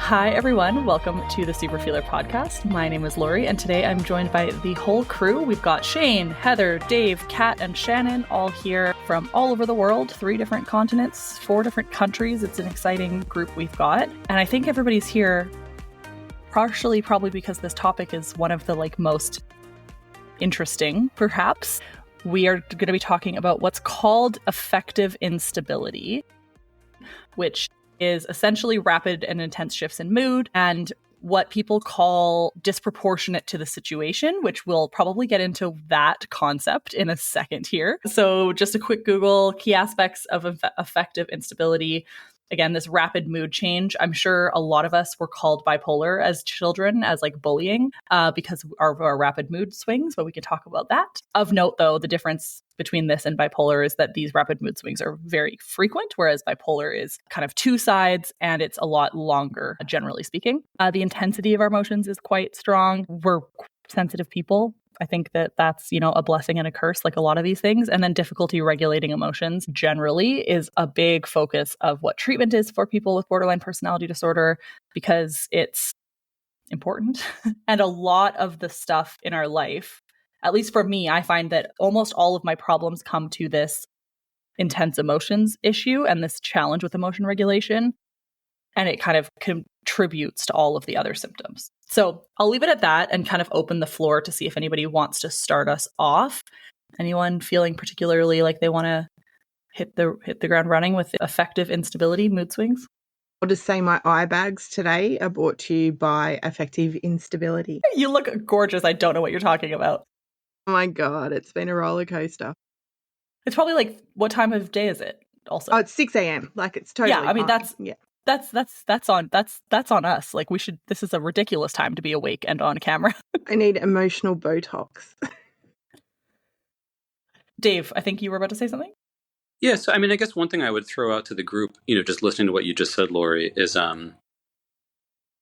Hi, everyone. Welcome to the Super Feeler podcast. My name is Lori, and today I'm joined by the whole crew. We've got Shane, Heather, Dave, Kat, and Shannon all here from all over the world, 3 different continents, 4 different countries. It's an exciting group we've got. And I think everybody's here partially probably because this topic is one of the most interesting, perhaps. We are going to be talking about what's called affective instability, which is essentially rapid and intense shifts in mood, and what people call disproportionate to the situation, which we'll probably get into that concept in a second here. So just a quick Google, key aspects of affective instability. Again, this rapid mood change. I'm sure a lot of us were called bipolar as children, as bullying, because of our rapid mood swings, but we can talk about that. Of note, though, the difference between this and bipolar is that these rapid mood swings are very frequent, whereas bipolar is kind of 2 sides and it's a lot longer, generally speaking. The intensity of our emotions is quite strong. We're sensitive people. I think that that's, a blessing and a curse, like a lot of these things. And then difficulty regulating emotions generally is a big focus of what treatment is for people with borderline personality disorder, because it's important. And a lot of the stuff in our life, at least for me, I find that almost all of my problems come to this intense emotions issue and this challenge with emotion regulation. And it kind of contributes to all of the other symptoms. So I'll leave it at that and kind of open the floor to see if anybody wants to start us off. Anyone feeling particularly like they want to hit the ground running with affective instability, mood swings? I'll just say my eye bags today are brought to you by affective instability. You look gorgeous. I don't know what you're talking about. Oh my God, it's been a roller coaster. It's probably what time of day is it also? Oh, it's 6 a.m. It's totally I mean, fine. That's on us. This is a ridiculous time to be awake and on camera. I need emotional Botox. Dave, I think you were about to say something? Yeah, so I mean, I guess one thing I would throw out to the group, just listening to what you just said, Lori, is, at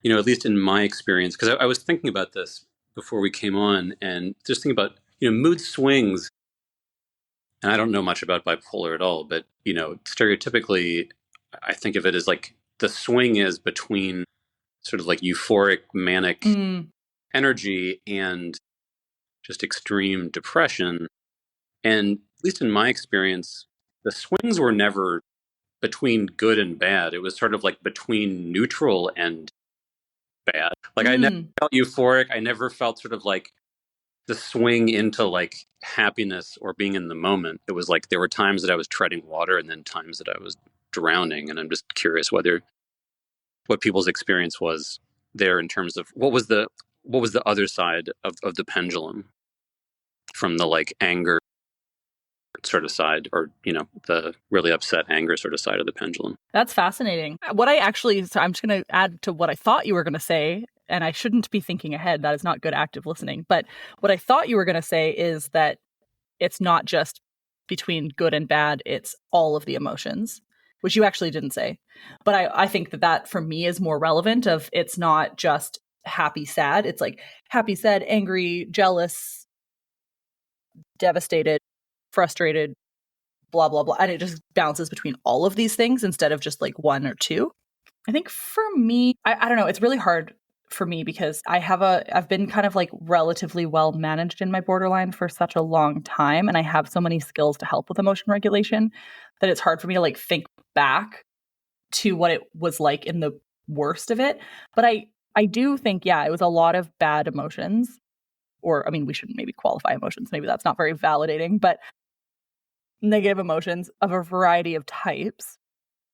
least in my experience, because I was thinking about this before we came on, and just thinking about, mood swings, and I don't know much about bipolar at all, but, stereotypically, I think of it as the swing is between sort of euphoric, manic energy and just extreme depression. And at least in my experience, the swings were never between good and bad. It was sort of between neutral and bad. I never felt euphoric. I never felt sort of the swing into happiness or being in the moment. It was there were times that I was treading water and then times that I was drowning. And I'm just curious what people's experience was there in terms of what was the other side of the pendulum from the anger sort of side, or the really upset anger sort of side of the pendulum. That's fascinating. I'm just going to add to what I thought you were going to say, and I shouldn't be thinking ahead. That is not good active listening. But what I thought you were going to say is that it's not just between good and bad, it's all of the emotions, which you actually didn't say. But I think that for me is more relevant of it's not just happy, sad. It's happy, sad, angry, jealous, devastated, frustrated, blah, blah, blah. And it just bounces between all of these things instead of just one or two. I think for me, I don't know, it's really hard for me because I've been kind of relatively well managed in my borderline for such a long time. And I have so many skills to help with emotion regulation that it's hard for me to think back to what it was like in the worst of it. But I do think, it was a lot of bad emotions. Or, I mean, we shouldn't maybe qualify emotions. Maybe that's not very validating, but negative emotions of a variety of types.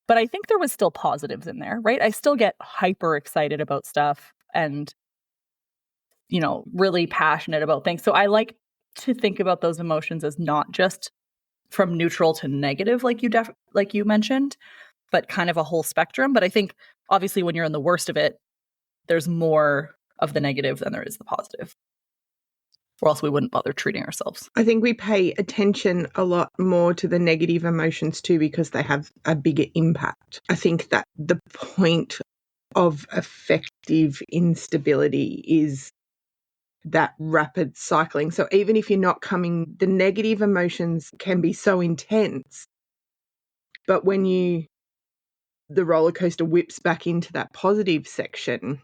But I think there was still positives in there, right? I still get hyper excited about stuff and, really passionate about things. So I like to think about those emotions as not just from neutral to negative, like you mentioned, but kind of a whole spectrum. But I think obviously when you're in the worst of it, there's more of the negative than there is the positive. Or else we wouldn't bother treating ourselves. I think we pay attention a lot more to the negative emotions too because they have a bigger impact. I think that the point of affective instability is that rapid cycling. So even if you're not the negative emotions can be so intense, but when you the roller coaster whips back into that positive section,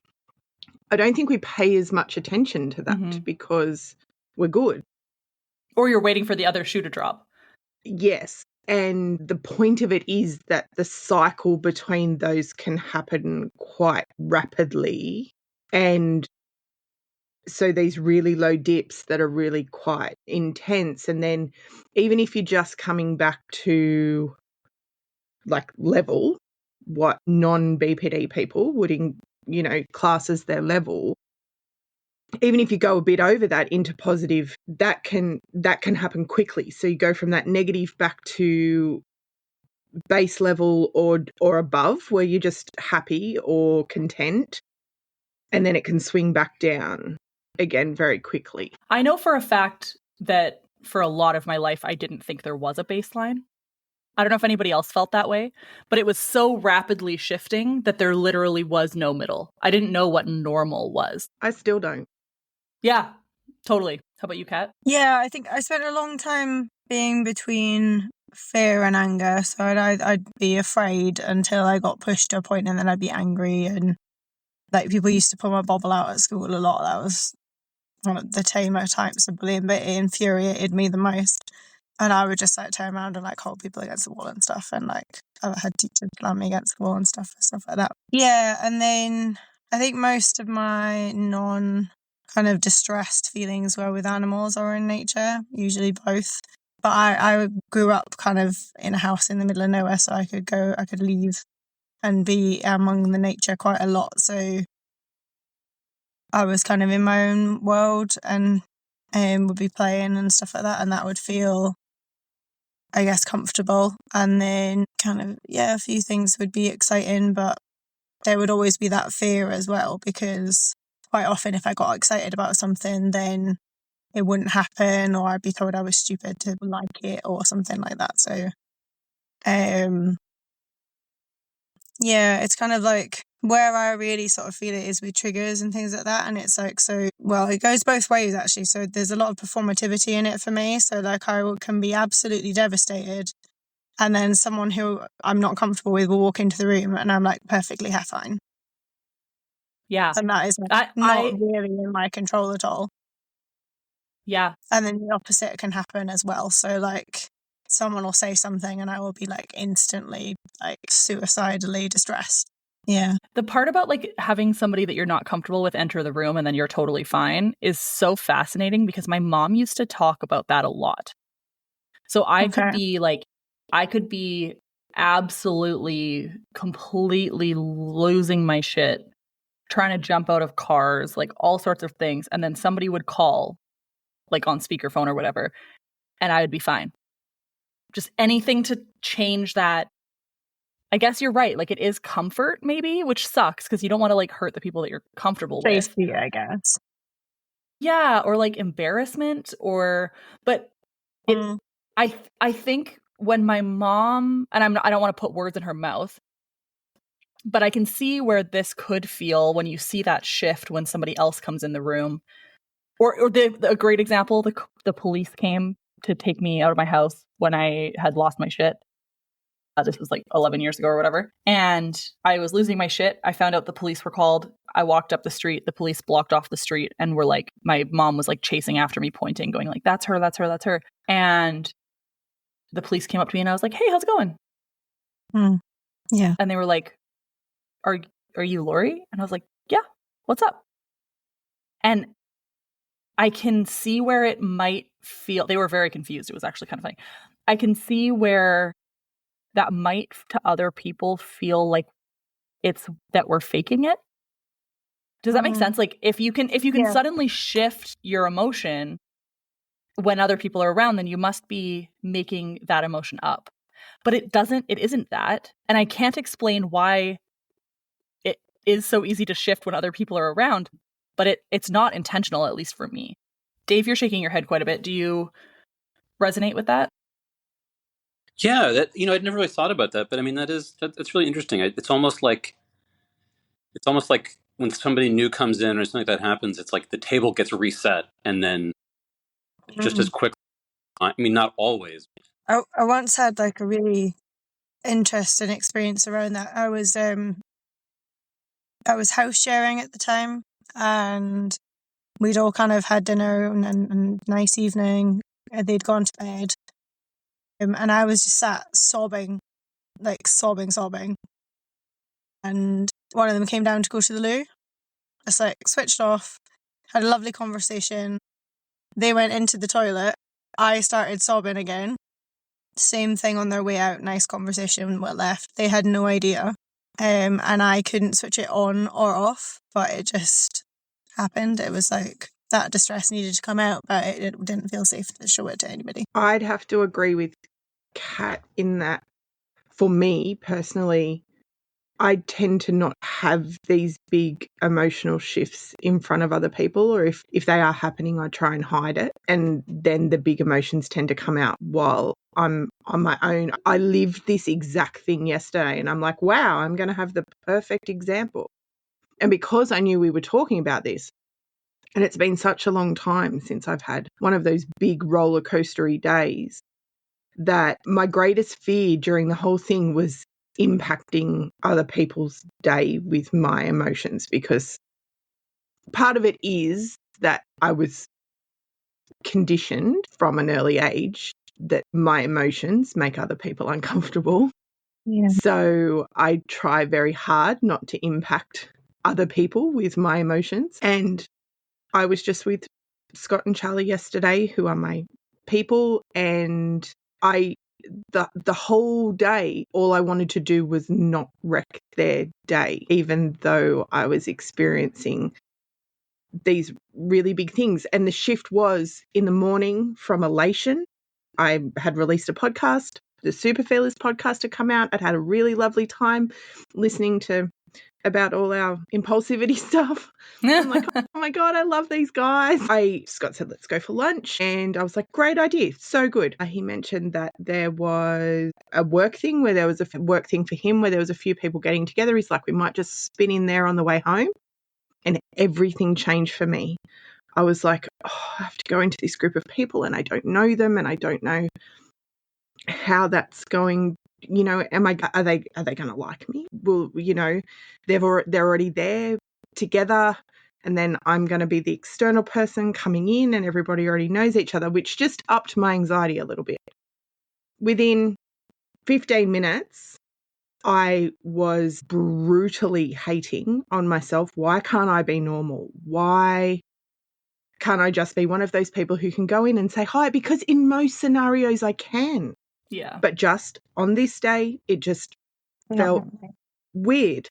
I don't think we pay as much attention to that because we're good. Or you're waiting for the other shoe to drop. Yes. And the point of it is that the cycle between those can happen quite rapidly. And so these really low dips that are really quite intense. And then even if you're just coming back to like level, what non-BPD people would, class as their level, even if you go a bit over that into positive, that can happen quickly. So you go from that negative back to base level or above, where you're just happy or content, and then it can swing back down again very quickly. I know for a fact that for a lot of my life, I didn't think there was a baseline. I don't know if anybody else felt that way, but it was so rapidly shifting that there literally was no middle. I didn't know what normal was. I still don't. Yeah, totally. How about you, Kat? Yeah, I think I spent a long time being between fear and anger. So I'd be afraid until I got pushed to a point, and then I'd be angry. And like, people used to pull my bobble out at school a lot. That was one of the tamer types of bullying, but it infuriated me the most. And I would just like turn around and like hold people against the wall and stuff. And like, I've had teachers slam me against the wall and stuff like that. Yeah. And then I think most of my kind of distressed feelings were with animals or in nature, usually both. But I grew up kind of in a house in the middle of nowhere, so I could leave and be among the nature quite a lot. So I was kind of in my own world and would be playing and stuff like that, and that would feel, I guess, comfortable. And then kind of, a few things would be exciting, but there would always be that fear as well, because quite often if I got excited about something, then it wouldn't happen, or I'd be told I was stupid to like it or something like that. So, it's kind of like where I really sort of feel it is with triggers and things like that. And it's like, it goes both ways actually. So there's a lot of performativity in it for me. So like I can be absolutely devastated, and then someone who I'm not comfortable with will walk into the room and I'm like perfectly fine. Yeah. And that is not really in my control at all. Yeah. And then the opposite can happen as well. So like someone will say something and I will be like instantly like suicidally distressed. Yeah. The part about like having somebody that you're not comfortable with enter the room and then you're totally fine is so fascinating, because my mom used to talk about that a lot. So I could be absolutely, completely losing my shit, trying to jump out of cars, like all sorts of things. And then somebody would call, like on speakerphone or whatever, and I would be fine. Just anything to change that. I guess you're right. Like, it is comfort, maybe, which sucks because you don't want to like hurt the people that you're comfortable with. Safety, I guess. Yeah, or like embarrassment, but I think when my mom, and I don't want to put words in her mouth, but I can see where this could feel when you see that shift when somebody else comes in the room. Or a great example, the police came to take me out of my house when I had lost my shit. This was like 11 years ago or whatever. And I was losing my shit. I found out the police were called. I walked up the street. The police blocked off the street and were like, my mom was like chasing after me, pointing, going like, that's her, that's her, that's her. And the police came up to me and I was like, hey, how's it going? Yeah. And they were like, are you Lori? And I was like, yeah, what's up? And I can see where it might feel, they were very confused. It was actually kind of funny. I can see where that might to other people feel like it's that we're faking it. Does that make sense? Like if you can suddenly shift your emotion when other people are around, then you must be making that emotion up. But it isn't that. And I can't explain why it is so easy to shift when other people are around, but it's not intentional, at least for me. Dave, you're shaking your head quite a bit. Do you resonate with that? Yeah, that I'd never really thought about that, but I mean that's really interesting. It's almost like when somebody new comes in or something like that happens, it's like the table gets reset, and then just as quick. I mean, not always. I once had like a really interesting experience around that. I was house sharing at the time, and we'd all kind of had dinner and nice evening. They'd gone to bed, and I was just sat sobbing, like sobbing. And one of them came down to go to the loo. Just like switched off, had a lovely conversation. They went into the toilet. I started sobbing again. Same thing on their way out. Nice conversation. What left? They had no idea. And I couldn't switch it on or off, but it just happened. It was like that distress needed to come out, but it didn't feel safe to show it to anybody. I'd have to agree with Kat in that, for me personally, I tend to not have these big emotional shifts in front of other people, or if they are happening, I try and hide it. And then the big emotions tend to come out while I'm on my own. I lived this exact thing yesterday and I'm like, wow, I'm going to have the perfect example. And because I knew we were talking about this, and it's been such a long time since I've had one of those big roller coastery days, that my greatest fear during the whole thing was impacting other people's day with my emotions, because part of it is that I was conditioned from an early age that my emotions make other people uncomfortable. Yeah. So I try very hard not to impact other people with my emotions. And I was just with Scott and Charlie yesterday, who are my people, and the whole day, all I wanted to do was not wreck their day, even though I was experiencing these really big things. And the shift was in the morning from elation. I had released a podcast. The Super Feelers podcast had come out. I'd had a really lovely time listening to about all our impulsivity stuff. I'm like, oh my God, I love these guys. Scott said, let's go for lunch. And I was like, great idea. So good. He mentioned that there was a work thing where there was a work thing for him where there was a few people getting together. He's like, we might just spin in there on the way home. And everything changed for me. I was like, oh, I have to go into this group of people and I don't know them and I don't know how that's going. You know, are they going to like me? Well, you know, they're already there together, and then I'm going to be the external person coming in, and everybody already knows each other, which just upped my anxiety a little bit. Within 15 minutes, I was brutally hating on myself. Why can't I be normal? Why can't I just be one of those people who can go in and say hi? Because in most scenarios I can. Yeah. But just on this day, it just felt weird.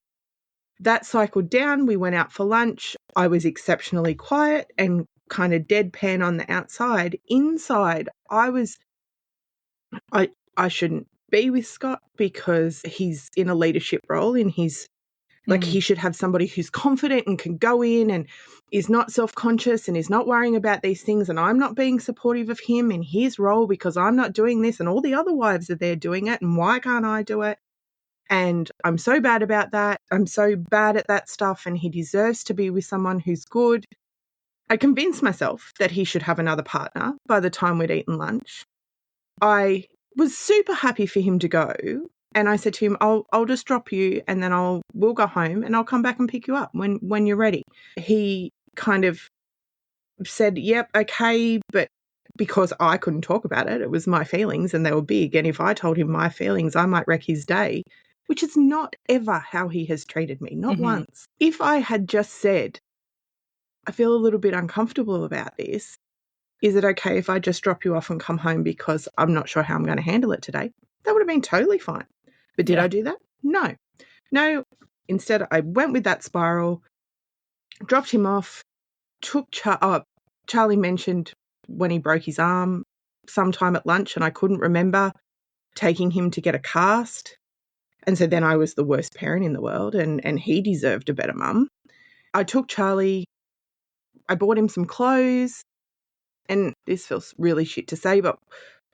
That cycled down. We went out for lunch. I was exceptionally quiet and kind of deadpan on the outside. Inside, I shouldn't be with Scott because he's in a leadership role in his, like he should have somebody who's confident and can go in and is not self-conscious and is not worrying about these things, and I'm not being supportive of him in his role because I'm not doing this and all the other wives are there doing it, and why can't I do it? And I'm so bad about that. I'm so bad at that stuff, and he deserves to be with someone who's good. I convinced myself that he should have another partner by the time we'd eaten lunch. I was super happy for him to go. And I said to him, I'll just drop you and then we'll go home and I'll come back and pick you up when you're ready. He kind of said, yep, okay, but because I couldn't talk about it, it was my feelings and they were big. And if I told him my feelings, I might wreck his day, which is not ever how he has treated me, not once. If I had just said, I feel a little bit uncomfortable about this, is it okay if I just drop you off and come home because I'm not sure how I'm going to handle it today? That would have been totally fine. But did I do that? No. Instead, I went with that spiral, dropped him off, took Charlie mentioned when he broke his arm sometime at lunch, and I couldn't remember taking him to get a cast. And so then I was the worst parent in the world, and he deserved a better mum. I took Charlie, I bought him some clothes, and this feels really shit to say, but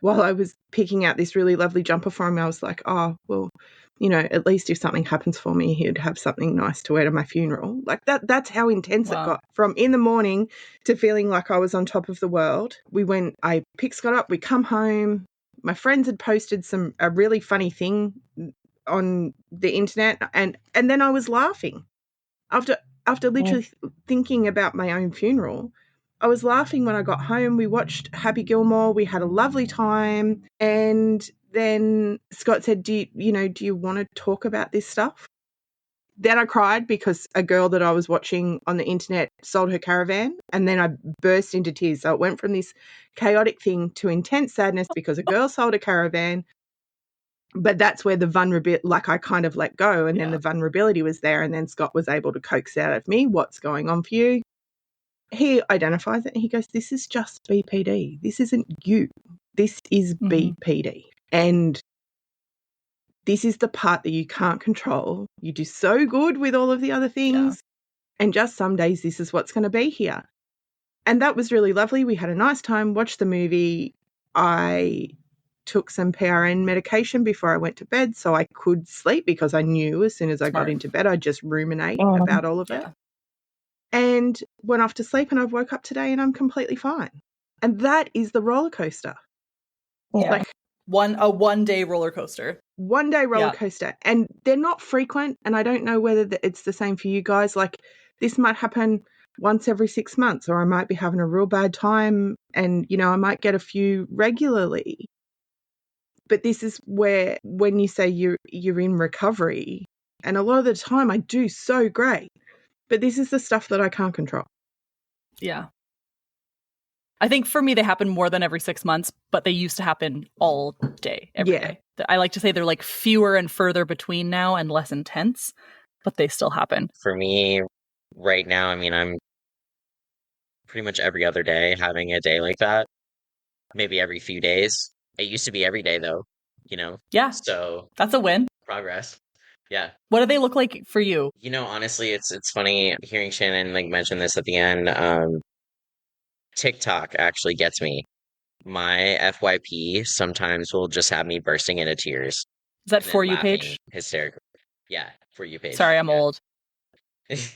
while I was picking out this really lovely jumper for him, I was like, oh, well, you know, at least if something happens for me, he'd have something nice to wear to my funeral. Like that's how intense it got, from in the morning to feeling like I was on top of the world. I picked Scott up, we come home, My friends had posted a really funny thing on the internet, and then I was laughing. After literally thinking about my own funeral, I was laughing when I got home. We watched Happy Gilmore. We had a lovely time. And then Scott said, do you want to talk about this stuff? Then I cried because a girl that I was watching on the internet sold her caravan, and then I burst into tears. So it went from this chaotic thing to intense sadness because a girl sold a caravan. But that's where the vulnerability, like I kind of let go, and then the vulnerability was there, and then Scott was able to coax out of me, what's going on for you? He identifies it and he goes, this is just BPD. This isn't you. This is BPD. And this is the part that you can't control. You do so good with all of the other things. Yeah. And just some days this is what's going to be here. And that was really lovely. We had a nice time, watched the movie. I took some PRN medication before I went to bed so I could sleep, because I knew as soon as I got into bed, I'd just ruminate about all of it. And went off to sleep, and I woke up today and I'm completely fine. And that is the roller coaster. Yeah. Like a one-day roller coaster. One-day roller coaster. And they're not frequent, and I don't know whether it's the same for you guys. Like, this might happen once every 6 months, or I might be having a real bad time and, I might get a few regularly. But this is where, when you say you're in recovery, and a lot of the time I do so great, but this is the stuff that I can't control. Yeah. I think for me, they happen more than every 6 months, but they used to happen all day, every day. I like to say they're like fewer and further between now and less intense, but they still happen. For me, right now, I mean, I'm pretty much every other day having a day like that. Maybe every few days. It used to be every day, though, Yeah. So that's a win. Progress. Yeah. What do they look like for you? Honestly, it's funny hearing Shannon mention this at the end. TikTok actually gets me. My FYP sometimes will just have me bursting into tears. Is that For You page? Hysterical. Yeah, For You page. Sorry, I'm old.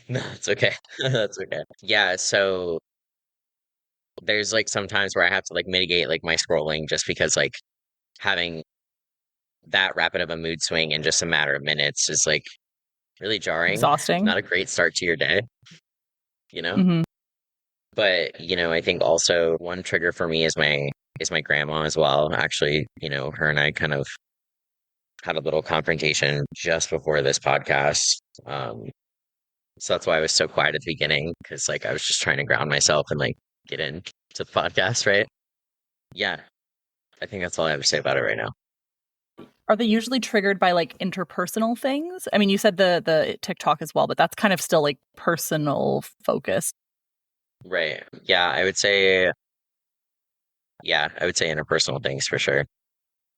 No, it's okay. That's okay. Yeah, so there's like sometimes where I have to like mitigate like my scrolling, just because like having that rapid of a mood swing in just a matter of minutes is like really jarring. Exhausting. Not a great start to your day, But, I think also one trigger for me is my grandma as well. Actually, her and I kind of had a little confrontation just before this podcast. So that's why I was so quiet at the beginning, because like I was just trying to ground myself and like get into the podcast, right? Yeah. I think that's all I have to say about it right now. Are they usually triggered by like interpersonal things? I mean, you said the TikTok as well, but that's kind of still like personal focus. Right. Yeah, I would say interpersonal things for sure.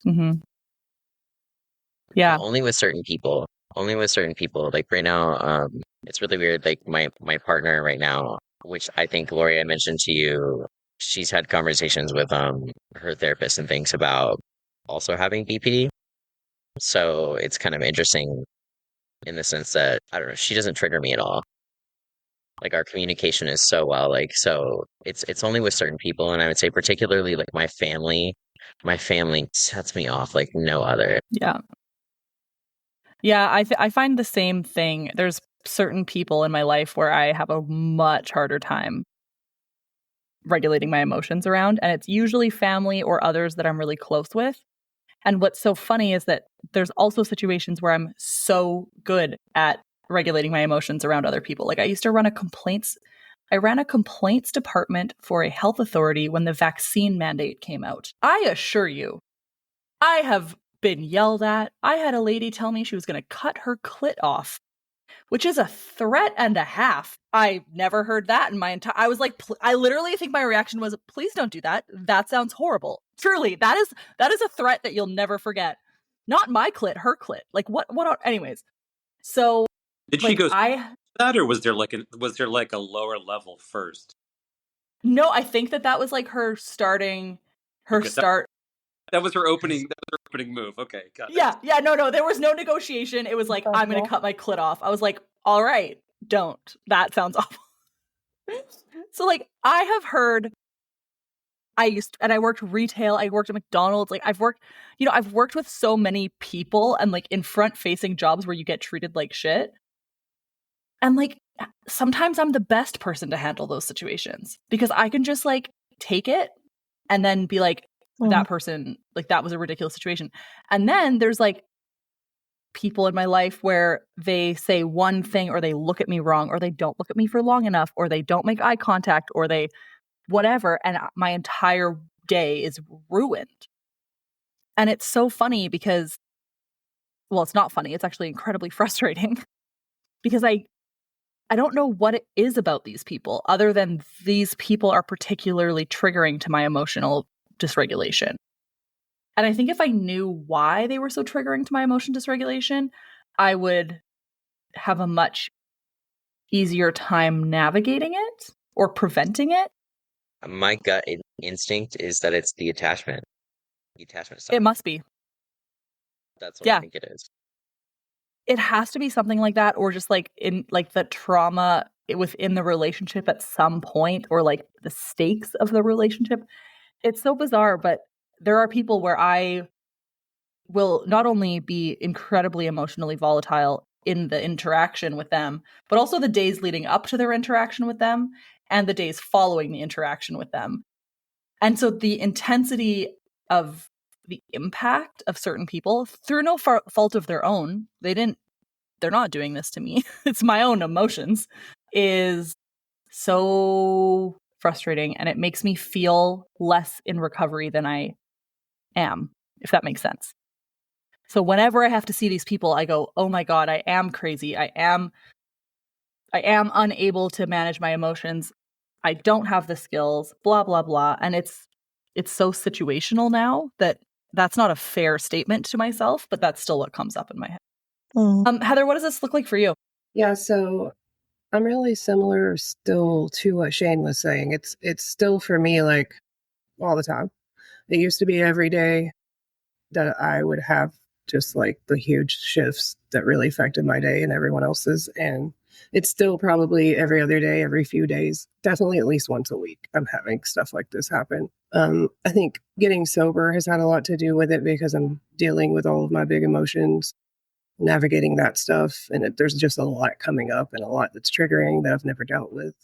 Mm-hmm. Yeah. But only with certain people. Like right now, it's really weird. Like my partner right now, which I think Lori, I mentioned to you, she's had conversations with her therapist and things about also having BPD. So it's kind of interesting in the sense that, I don't know, she doesn't trigger me at all. Like our communication is so well, like, so it's only with certain people. And I would say particularly like my family sets me off like no other. Yeah. Yeah, I find the same thing. There's certain people in my life where I have a much harder time regulating my emotions around, and it's usually family or others that I'm really close with. And what's so funny is that there's also situations where I'm so good at regulating my emotions around other people. Like I used to run I ran a complaints department for a health authority when the vaccine mandate came out. I assure you, I have been yelled at. I had a lady tell me she was going to cut her clit off, which is a threat and a half. I never heard that in my entire... I was like, I literally think my reaction was, please don't do that. That sounds horrible. Truly, that is a threat that you'll never forget. Not my clit, her clit. Like what anyways. So did she go that, or was there like a lower level first? No, I think that was like her starting start. That was her opening move. Okay, got it. Yeah, no, there was no negotiation. It was like, I'm going to cut my clit off. I was like, all right, don't. That sounds awful. So like, I have heard I worked retail, I worked at McDonald's, like I've worked with so many people and like in front facing jobs where you get treated like shit. And like sometimes I'm the best person to handle those situations because I can just like take it and then be like, that person, like that was a ridiculous situation. And then there's like people in my life where they say one thing or they look at me wrong or they don't look at me for long enough or they don't make eye contact or they whatever, and my entire day is ruined. And it's so funny because, well, it's not funny. It's actually incredibly frustrating because I don't know what it is about these people other than these people are particularly triggering to my emotional dysregulation. And I think if I knew why they were so triggering to my emotion dysregulation, I would have a much easier time navigating it or preventing it. My gut instinct is that it's the attachment stuff. It must be. That's what I think it is. It has to be something like that, or just like in like the trauma within the relationship at some point, or like the stakes of the relationship. It's so bizarre, but there are people where I will not only be incredibly emotionally volatile in the interaction with them, but also the days leading up to their interaction with them and the days following the interaction with them. And so the intensity of the impact of certain people through no fault of their own, they're not doing this to me. It's my own emotions, is so frustrating. And it makes me feel less in recovery than I am, if that makes sense. So whenever I have to see these people, I go, oh my God, I am crazy. I am unable to manage my emotions. I don't have the skills, blah, blah, blah. And it's so situational now that that's not a fair statement to myself, but that's still what comes up in my head. Heather, what does this look like for you? Yeah, so I'm really similar still to what Shane was saying. It's still for me like all the time. It used to be every day that I would have just like the huge shifts that really affected my day and everyone else's. And it's still probably every other day, every few days, definitely at least once a week, I'm having stuff like this happen. I think getting sober has had a lot to do with it because I'm dealing with all of my big emotions, navigating that stuff. And there's just a lot coming up and a lot that's triggering that I've never dealt with.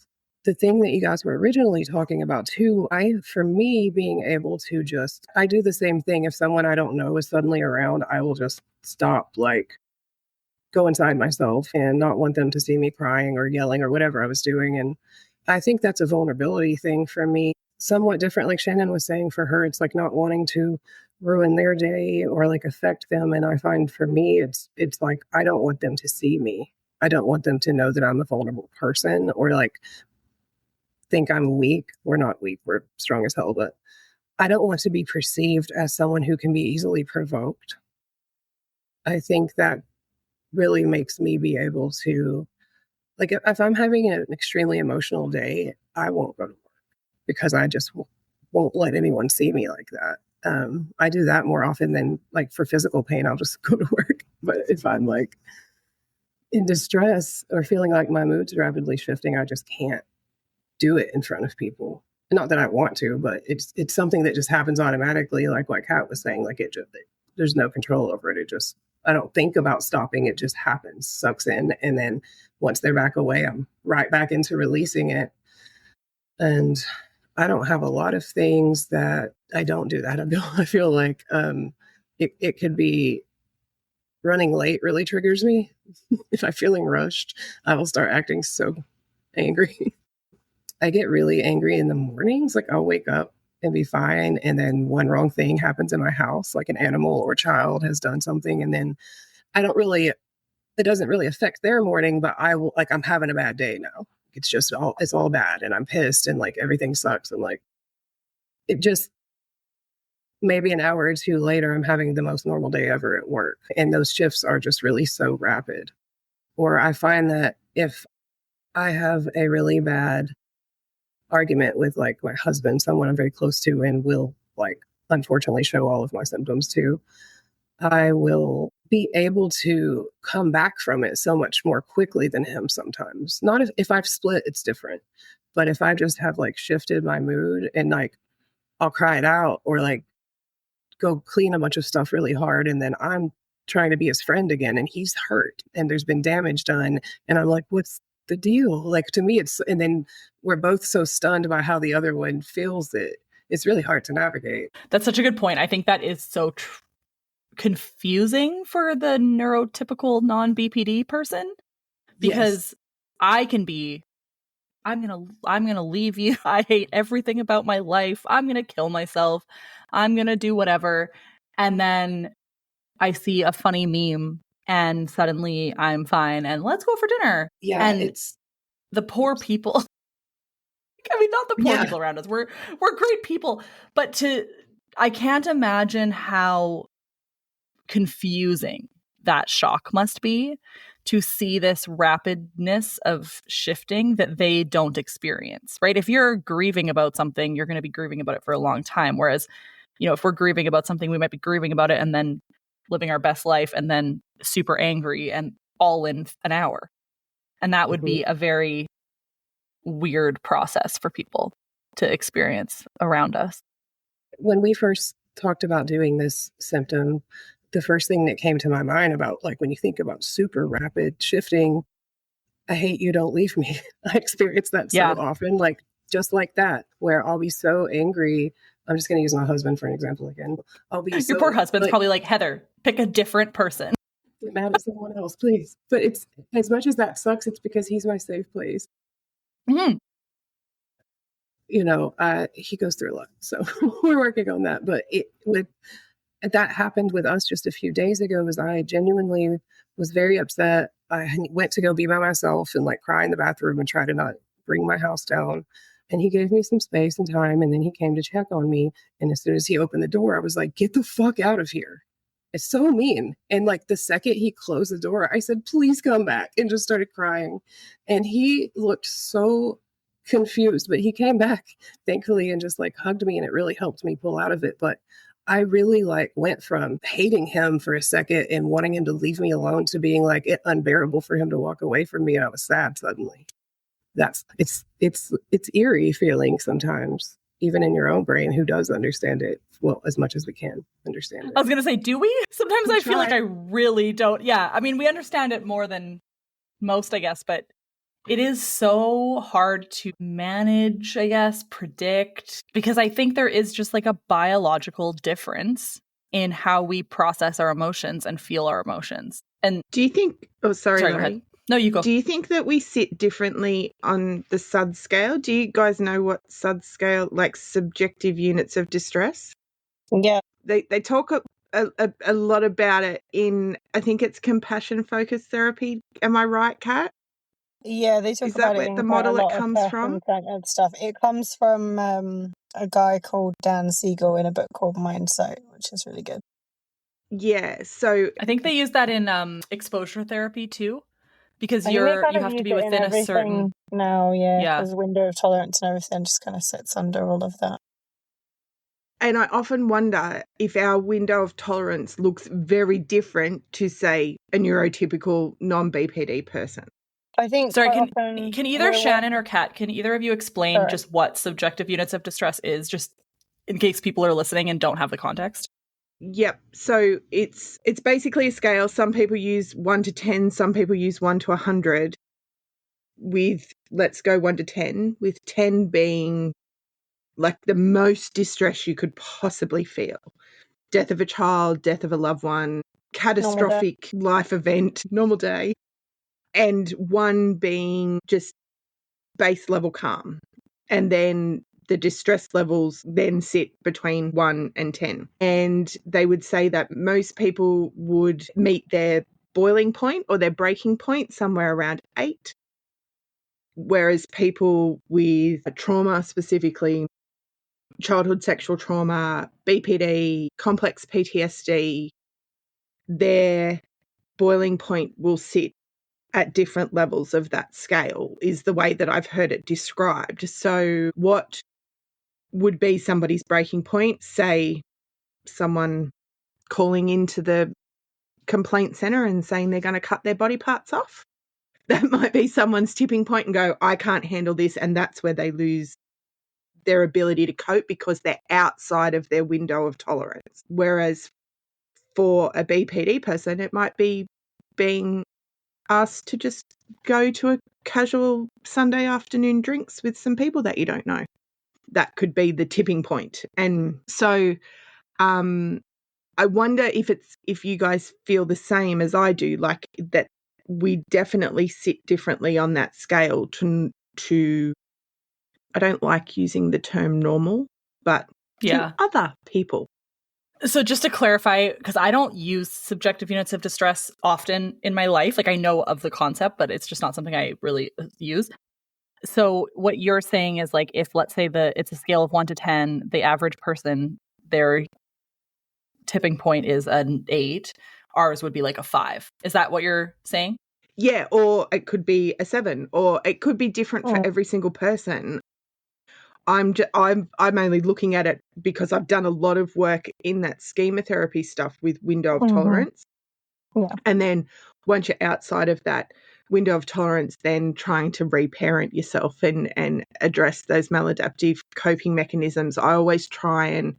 The thing that you guys were originally talking about too, for me, being able to I do the same thing. If someone I don't know is suddenly around, I will just stop, like go inside myself and not want them to see me crying or yelling or whatever I was doing. And I think that's a vulnerability thing for me. Somewhat different, like Shannon was saying, for her, it's like not wanting to ruin their day or like affect them. And I find for me, it's like, I don't want them to see me. I don't want them to know that I'm a vulnerable person or like think I'm weak. We're not weak. We're strong as hell, but I don't want to be perceived as someone who can be easily provoked. I think that really makes me be able to, like, if I'm having an extremely emotional day, I won't go to work because I just won't let anyone see me like that. I do that more often than like for physical pain, I'll just go to work. But if I'm like in distress or feeling like my mood's rapidly shifting, I just can't do it in front of people. Not that I want to, but it's something that just happens automatically. Like what Kat was saying, like there's no control over it. I don't think about stopping. It just happens, sucks in. And then once they're back away, I'm right back into releasing it. And I don't have a lot of things that I don't do that. I feel like it could be running late really triggers me. If I'm feeling rushed, I will start acting so angry. I get really angry in the mornings. Like I'll wake up and be fine. And then one wrong thing happens in my house, like an animal or child has done something. And then it doesn't really affect their morning, but I'm having a bad day now. It's all bad. And I'm pissed and like everything sucks. And like, it just, maybe an hour or two later, I'm having the most normal day ever at work. And those shifts are just really so rapid. Or I find that if I have a really bad argument with like my husband, someone I'm very close to, and will like unfortunately show all of my symptoms too, I will be able to come back from it so much more quickly than him sometimes. Not if I've split, it's different. But if I just have like shifted my mood and like I'll cry it out or like go clean a bunch of stuff really hard. And then I'm trying to be his friend again and he's hurt and there's been damage done. And I'm like, what's the deal? Like to me, and then we're both so stunned by how the other one feels it. It's really hard to navigate. That's such a good point. I think that is so confusing for the neurotypical non-BPD person because I can be, I'm gonna leave you. I hate everything about my life. I'm gonna kill myself. I'm gonna do whatever. And then I see a funny meme and suddenly I'm fine and let's go for dinner. Yeah, and it's the poor people. I mean, not the poor people around us. We're great people, but I can't imagine how confusing that shock must be to see this rapidness of shifting that they don't experience, right? If you're grieving about something, you're going to be grieving about it for a long time. Whereas, if we're grieving about something, we might be grieving about it and then living our best life and then super angry and all in an hour. And that would be a very weird process for people to experience around us. When we first talked about doing this symptom, the first thing that came to my mind about like when you think about super rapid shifting, I hate you, don't leave me. I experience that so often, like just like that, where I'll be so angry. I'm just going to use my husband for an example again. I'll be Your poor husband's probably like, Heather, pick a different person. Get mad at someone else, please. But it's as much as that sucks, it's because he's my safe place. Mm-hmm. He goes through a lot, so we're working on that. But that happened with us just a few days ago. Was I genuinely was very upset. I went to go be by myself and like cry in the bathroom and try to not bring my house down. And he gave me some space and time, and then he came to check on me. And as soon as he opened the door, I was like, "Get the fuck out of here!" It's so mean. And like the second he closed the door, I said, "Please come back," and just started crying. And he looked so confused, but he came back thankfully and just like hugged me, and it really helped me pull out of it. But I really like went from hating him for a second and wanting him to leave me alone to being like it unbearable for him to walk away from me, and I was sad suddenly. It's eerie feeling sometimes, even in your own brain. Who does understand it? Well, as much as we can understand it. I was gonna say, do we? Sometimes I feel like I really don't. Yeah, I mean, we understand it more than most, I guess, but it is so hard to manage, I guess, predict, because I think there is just like a biological difference in how we process our emotions and feel our emotions. And do you think, sorry, go ahead. No, you go. Do you think that we sit differently on the SUD scale? Do you guys know what SUD scale, like subjective units of distress? Yeah. They talk a lot about it in, I think it's compassion focused therapy. Am I right, Kat? Yeah, they talk about it in the quite model a lot it comes of from? and stuff. It comes from a guy called Dan Siegel in a book called Mindsight, which is really good. Yeah, so I think they use that in exposure therapy too, because you have to be within a certain now, because window of tolerance and everything just kind of sits under all of that. And I often wonder if our window of tolerance looks very different to, say, a neurotypical non-BPD person. I think. Sorry, can either Shannon or Kat, can either of you explain just what subjective units of distress is, just in case people are listening and don't have the context? Yep. So it's basically a scale. Some people use 1 to 10. Some people use 1 to 100. With, let's go 1 to 10, with 10 being like the most distress you could possibly feel. Death of a child, death of a loved one, catastrophic life event, normal day. And 1 being just base level calm. And then the distress levels then sit between 1 and 10. And they would say that most people would meet their boiling point or their breaking point somewhere around 8. Whereas people with trauma, specifically childhood sexual trauma, BPD, complex PTSD, their boiling point will sit at different levels of that scale, is the way that I've heard it described. So what would be somebody's breaking point? Say someone calling into the complaint centre and saying they're going to cut their body parts off. That might be someone's tipping point and go, I can't handle this, and that's where they lose their ability to cope because they're outside of their window of tolerance. Whereas for a BPD person, it might be being asked to just go to a casual Sunday afternoon drinks with some people that you don't know. That could be the tipping point. And so I wonder if you guys feel the same as I do, like that we definitely sit differently on that scale to I don't like using the term normal, but to other people. So just to clarify, because I don't use subjective units of distress often in my life, like I know of the concept, but it's just not something I really use. So what you're saying is like, if let's say it's a scale of 1 to 10, the average person, their tipping point is an 8, ours would be like a 5. Is that what you're saying? Yeah, or it could be a 7, or it could be different for every single person. I'm only looking at it because I've done a lot of work in that schema therapy stuff with window of tolerance. Yeah. And then once you're outside of that window of tolerance, then trying to reparent yourself and address those maladaptive coping mechanisms. I always try and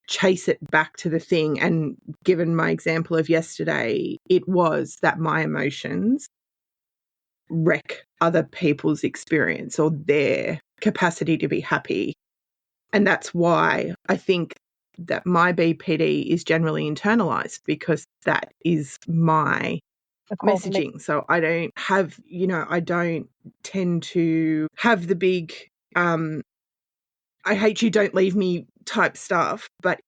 chase it back to the thing. And given my example of yesterday, it was that my emotions wreck other people's experience or their capacity to be happy. And that's why I think that my BPD is generally internalized, because that is my messaging. So I don't have, I don't tend to have the big, I hate you, don't leave me type stuff, but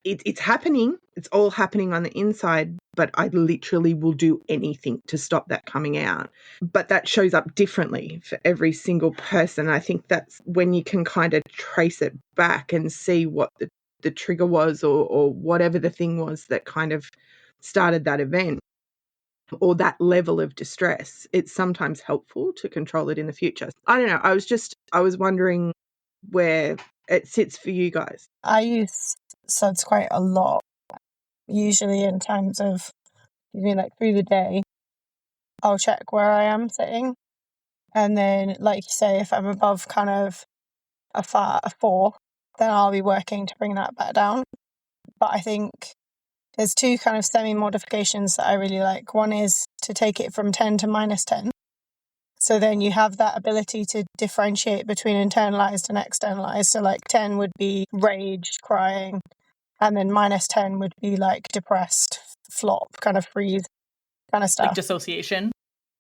it's happening. It's all happening on the inside, but I literally will do anything to stop that coming out. But that shows up differently for every single person. I think that's when you can kind of trace it back and see what the trigger was or whatever the thing was that kind of started that event or that level of distress. It's sometimes helpful to control it in the future. I don't know. I was wondering where it sits for you guys. I use SUDS quite a lot, usually in terms of, like through the day, I'll check where I am sitting. And then, like you say, if I'm above kind of a 4, then I'll be working to bring that back down. But I think there's 2 kind of semi-modifications that I really like. One is to take it from 10 to -10. So then you have that ability to differentiate between internalized and externalized. So like 10 would be rage, crying, and then -10 would be like depressed, flop, kind of freeze, kind of stuff. Like dissociation?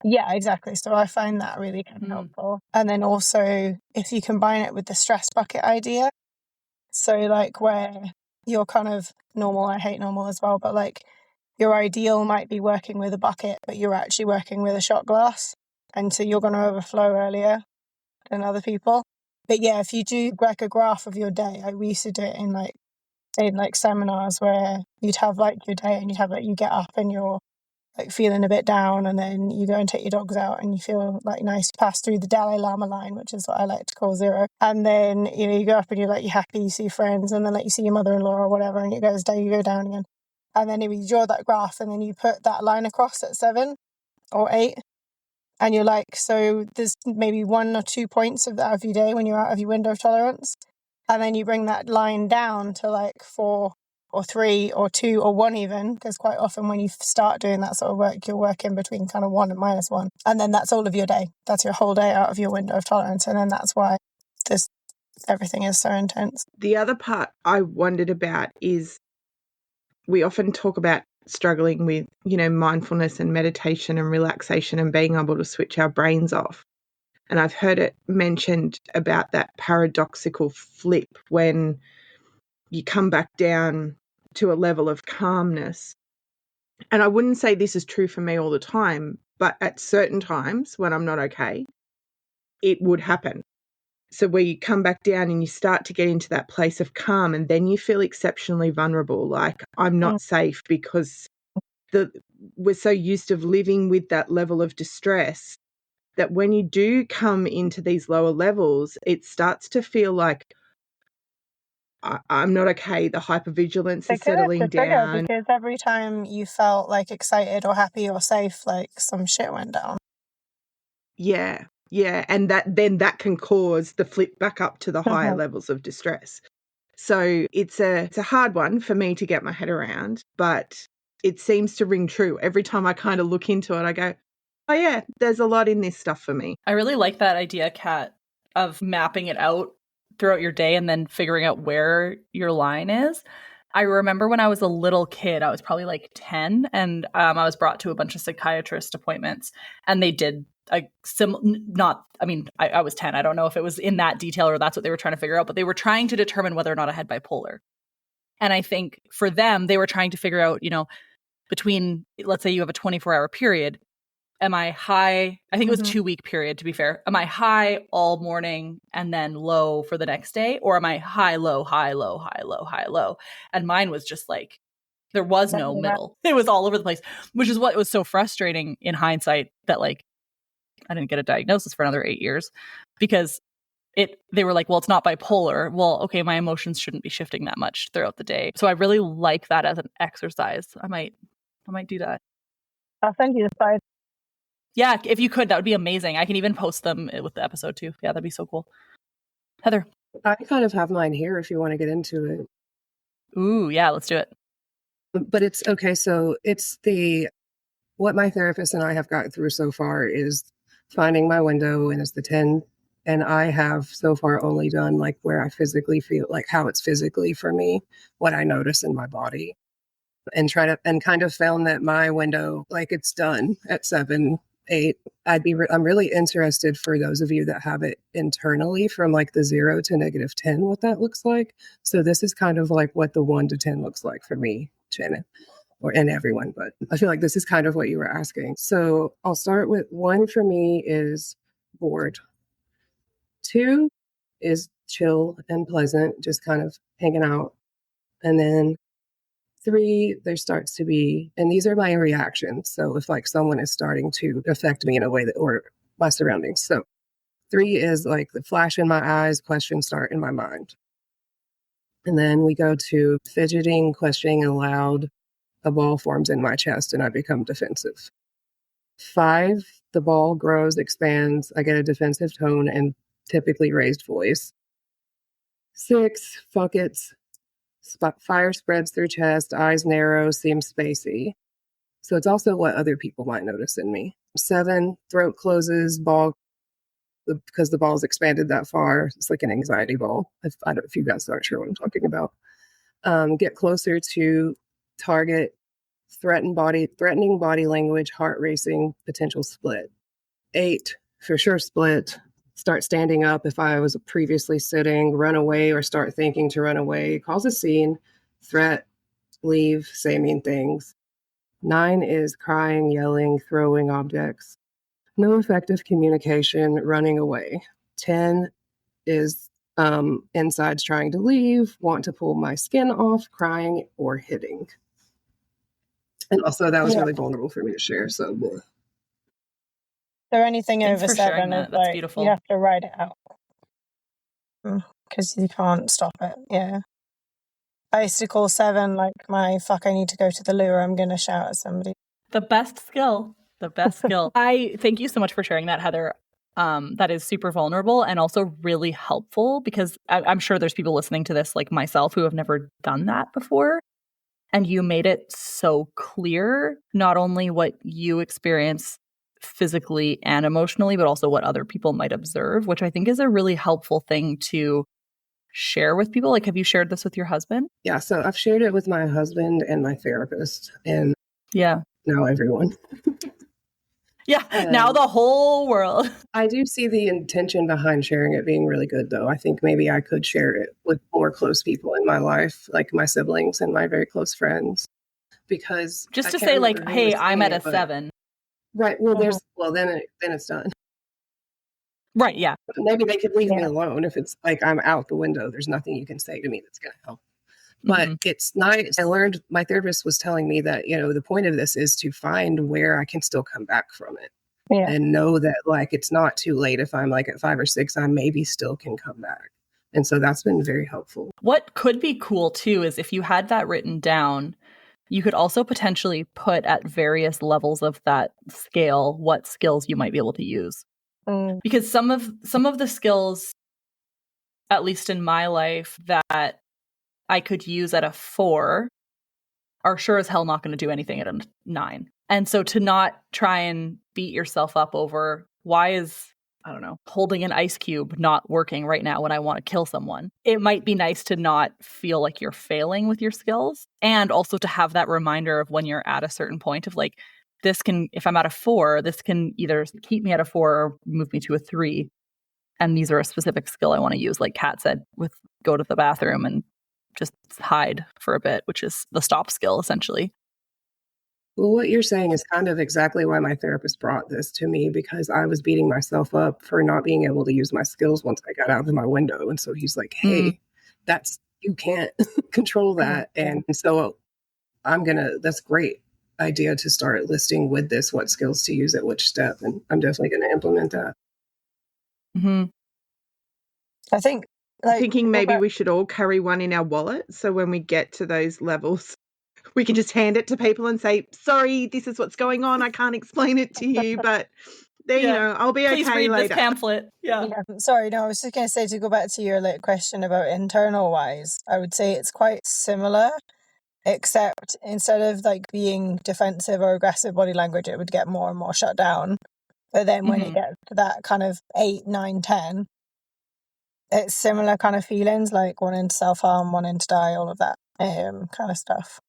Yeah, exactly. So I find that really kind of helpful. And then also if you combine it with the stress bucket idea, so like where you're kind of normal, I hate normal as well, but like your ideal might be working with a bucket, but you're actually working with a shot glass. And so you're going to overflow earlier than other people. But yeah, if you do like a graph of your day, we used to do it in like seminars where you'd have like your day and you'd have like you get up and you're like feeling a bit down, and then you go and take your dogs out and you feel like nice, pass through the Dalai Lama line, which is what I like to call 0. And then, you go up and you're like, you're happy, you see your friends, and then like you see your mother-in-law or whatever, and it goes down, you go down again. And then you draw that graph and then you put that line across at 7 or 8. And you're like, so there's maybe 1 or 2 points of that of your day when you're out of your window of tolerance. And then you bring that line down to like 4 or 3 or 2 or 1 even, because quite often when you start doing that sort of work, you're working between kind of 1 and -1. And then that's all of your day. That's your whole day out of your window of tolerance. And then that's why everything is so intense. The other part I wondered about is we often talk about struggling with, mindfulness and meditation and relaxation and being able to switch our brains off. And I've heard it mentioned about that paradoxical flip when you come back down to a level of calmness. And I wouldn't say this is true for me all the time, but at certain times when I'm not okay, it would happen. So where you come back down and you start to get into that place of calm, and then you feel exceptionally vulnerable, like I'm not safe, because we're so used to living with that level of distress that when you do come into these lower levels, it starts to feel like I'm not okay. The hypervigilance is settling down. Because every time you felt like excited or happy or safe, like some shit went down. Yeah. Yeah, and that can cause the flip back up to the higher levels of distress. So it's a hard one for me to get my head around, but it seems to ring true. Every time I kind of look into it, I go, oh yeah, there's a lot in this stuff for me. I really like that idea, Kat, of mapping it out throughout your day and then figuring out where your line is. I remember when I was a little kid, I was probably like 10, and I was brought to a bunch of psychiatrist appointments, and they did I was 10. I don't know if it was in that detail or that's what they were trying to figure out, but they were trying to determine whether or not I had bipolar. And I think for them, they were trying to figure out, between, let's say you have a 24-hour period, am I high? I think it was 2-week period, to be fair. Am I high all morning and then low for the next day? Or am I high, low, high, low, high, low, high, low? And mine was just like, there was no middle. It was all over the place, which is what was so frustrating in hindsight that like, I didn't get a diagnosis for another 8 years because they were like, well, it's not bipolar. Well, okay, my emotions shouldn't be shifting that much throughout the day. So I really like that as an exercise. I might do that. I'll send you the slides. Yeah, if you could, that would be amazing. I can even post them with the episode too. Yeah, that'd be so cool. Heather. I kind of have mine here if you want to get into it. Ooh, yeah, let's do it. But it's okay. So it's what my therapist and I have gotten through so far is finding my window, and it's the 10. And I have so far only done like where I physically feel, like how it's physically for me, what I notice in my body, and kind of found that my window, like it's done at 7, 8. I'm really interested for those of you that have it internally from like the 0 to -10, what that looks like. So this is kind of like what the 1 to 10 looks like for me, Shannon, and everyone. But I feel like this is kind of what you were asking. So I'll start with 1 for me is bored. 2 is chill and pleasant, just kind of hanging out. And then 3, there starts to be, and these are my reactions. So if like someone is starting to affect me in a way that, or my surroundings. So 3 is like the flash in my eyes, questions start in my mind. And then we go to fidgeting, questioning, and loud. A ball forms in my chest and I become defensive. 5, the ball grows, expands. I get a defensive tone and typically raised voice. 6, buckets. Fire spreads through chest, eyes narrow, seems spacey. So it's also what other people might notice in me. 7, throat closes, ball, because the ball's expanded that far. It's like an anxiety ball. If you guys aren't sure what I'm talking about. Get closer to target, threatening body language, heart racing, potential split. 8, for sure split. Start standing up if I was previously sitting, run away or start thinking to run away, cause a scene, threat, leave, say mean things. 9 is crying, yelling, throwing objects. No effective communication, running away. 10 is insides trying to leave, want to pull my skin off, crying, or hitting. And also that was really vulnerable for me to share. So anything Thanks over for 7 that. is That's like beautiful. you have to write it out because you can't stop it. Yeah. I used to call 7 like my fuck, I need to go to the loo or I'm going to shout at somebody. The best skill. I thank you so much for sharing that, Heather. That is super vulnerable and also really helpful because I'm sure there's people listening to this like myself who have never done that before. And you made it so clear, not only what you experience physically and emotionally, but also what other people might observe, which I think is a really helpful thing to share with people. Like, have you shared this with your husband? Yeah, so I've shared it with my husband and my therapist and now everyone. Yeah, now the whole world. I do see the intention behind sharing it being really good, though. I think maybe I could share it with more close people in my life, like my siblings and my very close friends. Because just to say, like, hey, I'm at a 7. Right. Well, then it's done. Right. Yeah. Maybe they could leave me alone if it's like I'm out the window. There's nothing you can say to me that's going to help. But it's nice. I learned, my therapist was telling me that, the point of this is to find where I can still come back from it. Yeah. And know that like it's not too late. If I'm like at 5 or 6, I maybe still can come back. And so that's been very helpful. What could be cool too is if you had that written down, you could also potentially put at various levels of that scale what skills you might be able to use. Because some of the skills, at least in my life, that I could use at a 4 are sure as hell not going to do anything at a 9. And so to not try and beat yourself up over why is, I don't know, holding an ice cube not working right now when I want to kill someone. It might be nice to not feel like you're failing with your skills, and also to have that reminder of when you're at a certain point of like, this can, if I'm at a 4, this can either keep me at a 4 or move me to a 3. And these are a specific skill I want to use, like Kat said, with go to the bathroom and just hide for a bit, which is the stop skill, essentially. Well, what you're saying is kind of exactly why my therapist brought this to me, because I was beating myself up for not being able to use my skills once I got out of my window. And so he's like, hey, you can't control that. And so that's great idea to start listing with this, what skills to use at which step. And I'm definitely going to implement that. Mm-hmm. I think thinking maybe we should all carry one in our wallet. So when we get to those levels, we can just hand it to people and say, sorry, this is what's going on. I can't explain it to you, but there, I'll be Please okay read later. this pamphlet. Yeah. Sorry, no, I was just going to say, to go back to your question about internal wise, I would say it's quite similar, except instead of like being defensive or aggressive body language, it would get more and more shut down. But then when it gets to that kind of 8, 9, 10, it's similar kind of feelings, like wanting to self-harm, wanting to die, all of that kind of stuff.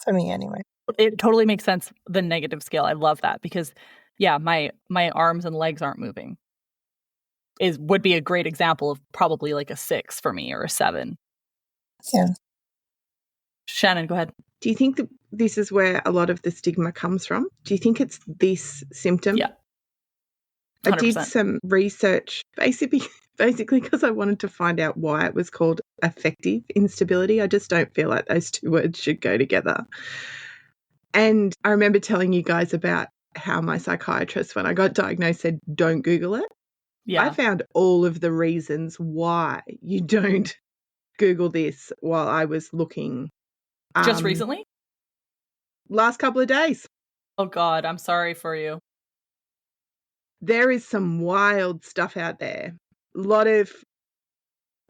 For me, anyway. It totally makes sense, the negative scale. I love that because, yeah, my arms and legs aren't moving. Would be a great example of probably like a 6 for me or a 7. Yeah. Shannon, go ahead. Do you think that this is where a lot of the stigma comes from? Do you think it's this symptom? Yeah. 100%. I did some research basically because I wanted to find out why it was called affective instability. I just don't feel like those two words should go together. And I remember telling you guys about how my psychiatrist, when I got diagnosed, said, don't Google it. Yeah. I found all of the reasons why you don't Google this while I was looking. Just recently? Last couple of days. Oh, God, I'm sorry for you. There is some wild stuff out there. A lot of,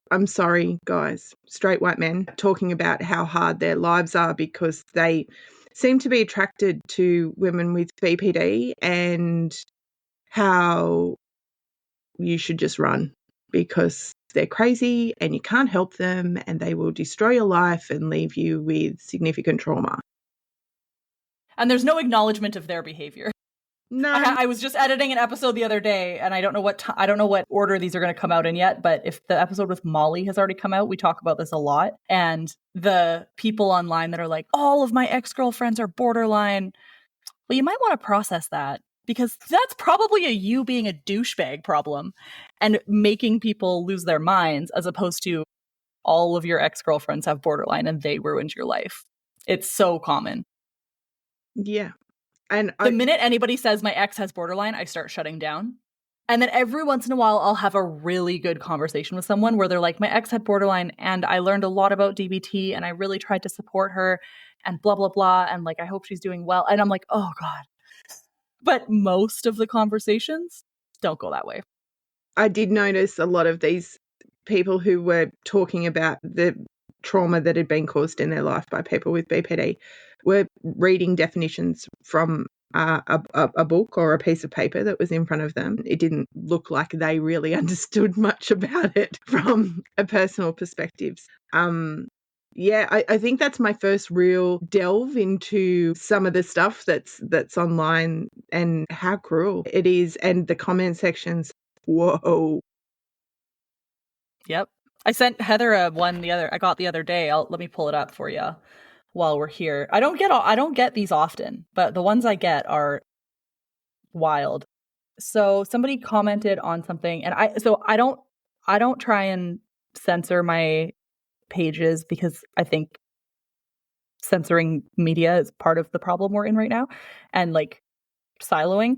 I'm sorry, guys, straight white men talking about how hard their lives are because they seem to be attracted to women with BPD and how you should just run because they're crazy and you can't help them and they will destroy your life and leave you with significant trauma. And there's no acknowledgement of their behavior. No. I was just editing an episode the other day, and I don't know what order these are going to come out in yet, but if the episode with Molly has already come out, we talk about this a lot. And the people online that are like, all of my ex-girlfriends are borderline. Well, you might want to process that because that's probably a you being a douchebag problem and making people lose their minds, as opposed to all of your ex-girlfriends have borderline and they ruined your life. It's so common. Yeah. And the minute anybody says my ex has borderline, I start shutting down. And then every once in a while, I'll have a really good conversation with someone where they're like, my ex had borderline and I learned a lot about DBT and I really tried to support her and blah, blah, blah. And like, I hope she's doing well. And I'm like, oh God. But most of the conversations don't go that way. I did notice a lot of these people who were talking about the trauma that had been caused in their life by people with BPD were reading definitions from a book or a piece of paper that was in front of them. It didn't look like they really understood much about it from a personal perspective. Yeah, I think that's my first real delve into some of the stuff that's online and how cruel it is, and the comment sections. Whoa. Yep. I sent Heather I got the other day. Let me pull it up for you while we're here. I don't get these often, but the ones I get are wild. So somebody commented on something, and I don't try and censor my pages because I think censoring media is part of the problem we're in right now, and like siloing.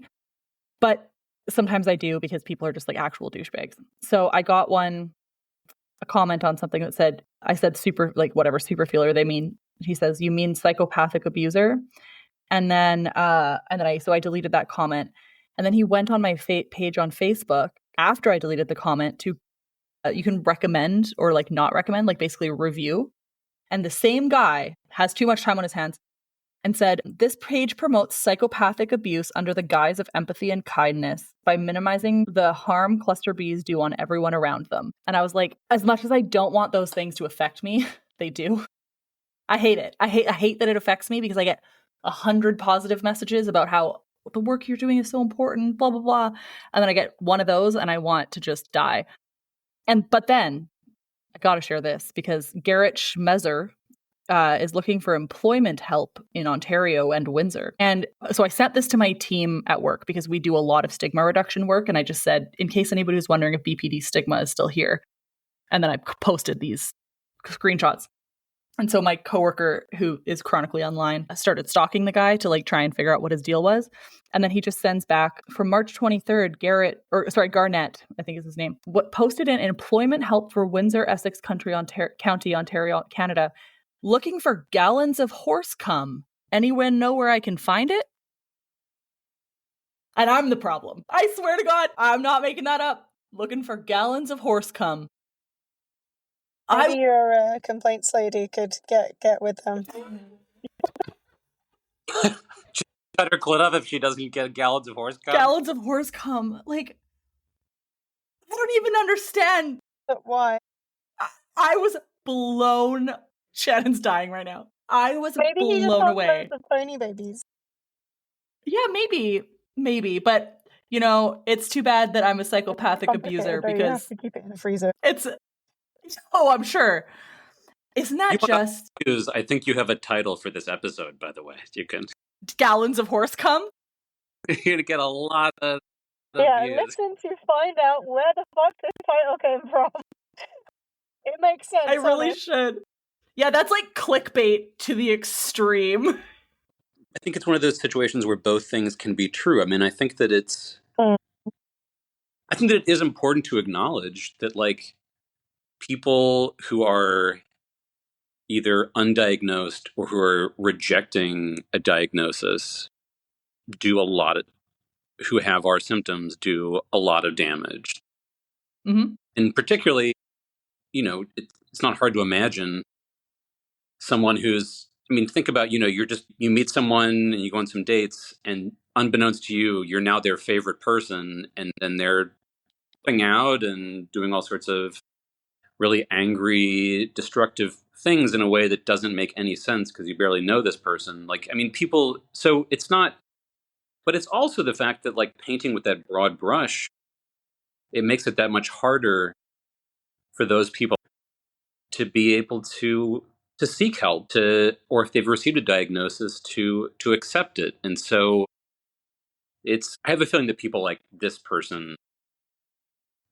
But sometimes I do because people are just like actual douchebags. So I got a comment on something that said, I said super, like whatever super feeler they mean. He says, you mean psychopathic abuser? And then I deleted that comment. And then he went on my page on Facebook after I deleted the comment to, you can recommend or like not recommend, like basically review. And the same guy has too much time on his hands and said, this page promotes psychopathic abuse under the guise of empathy and kindness by minimizing the harm cluster Bs do on everyone around them. And I was like, as much as I don't want those things to affect me, they do. I hate it. I hate that it affects me because I get 100 positive messages about how the work you're doing is so important, blah, blah, blah. And then I get one of those and I want to just die. But then I got to share this because Garrett Schmezer is looking for employment help in Ontario and Windsor. And so I sent this to my team at work because we do a lot of stigma reduction work. And I just said, in case anybody was wondering if BPD stigma is still here. And then I posted these screenshots. And so my coworker, who is chronically online, started stalking the guy to like try and figure out what his deal was. And then he just sends back from March 23rd, Garnett, I think is his name, what posted an employment help for Windsor, Essex County, Ontario, Canada, looking for gallons of horse cum. Anyone know where I can find it? And I'm the problem. I swear to God, I'm not making that up. Looking for gallons of horse cum. Maybe your complaints lady could get with them. Cut her clit off if she doesn't get gallons of horse cum. Gallons of horse cum. Like, I don't even understand. But why? I was blown. Shannon's dying right now. I was Maybe he just blown has away. loads of pony babies. Yeah, maybe. But, you know, it's too bad that I'm a psychopathic abuser because you have to keep it in the freezer. I'm sure. Isn't that just... I think you have a title for this episode, by the way. You can... Gallons of horse cum? You're going to get a lot of views. Listen to find out where the fuck this title came from. It makes sense. I really should. Yeah, that's like clickbait to the extreme. I think it's one of those situations where both things can be true. I mean, I think that I think that it is important to acknowledge that, like, people who are either undiagnosed or who are rejecting a diagnosis who have our symptoms do a lot of damage. Mm-hmm. And particularly, you know, it's not hard to imagine someone think about, you meet someone and you go on some dates and unbeknownst to you, you're now their favorite person. And then they're going out and doing all sorts of really angry, destructive things in a way that doesn't make any sense because you barely know this person. So it's not, but it's also the fact that, like, painting with that broad brush, it makes it that much harder for those people to be able to seek help, or if they've received a diagnosis, to accept it. And so I have a feeling that people like this person,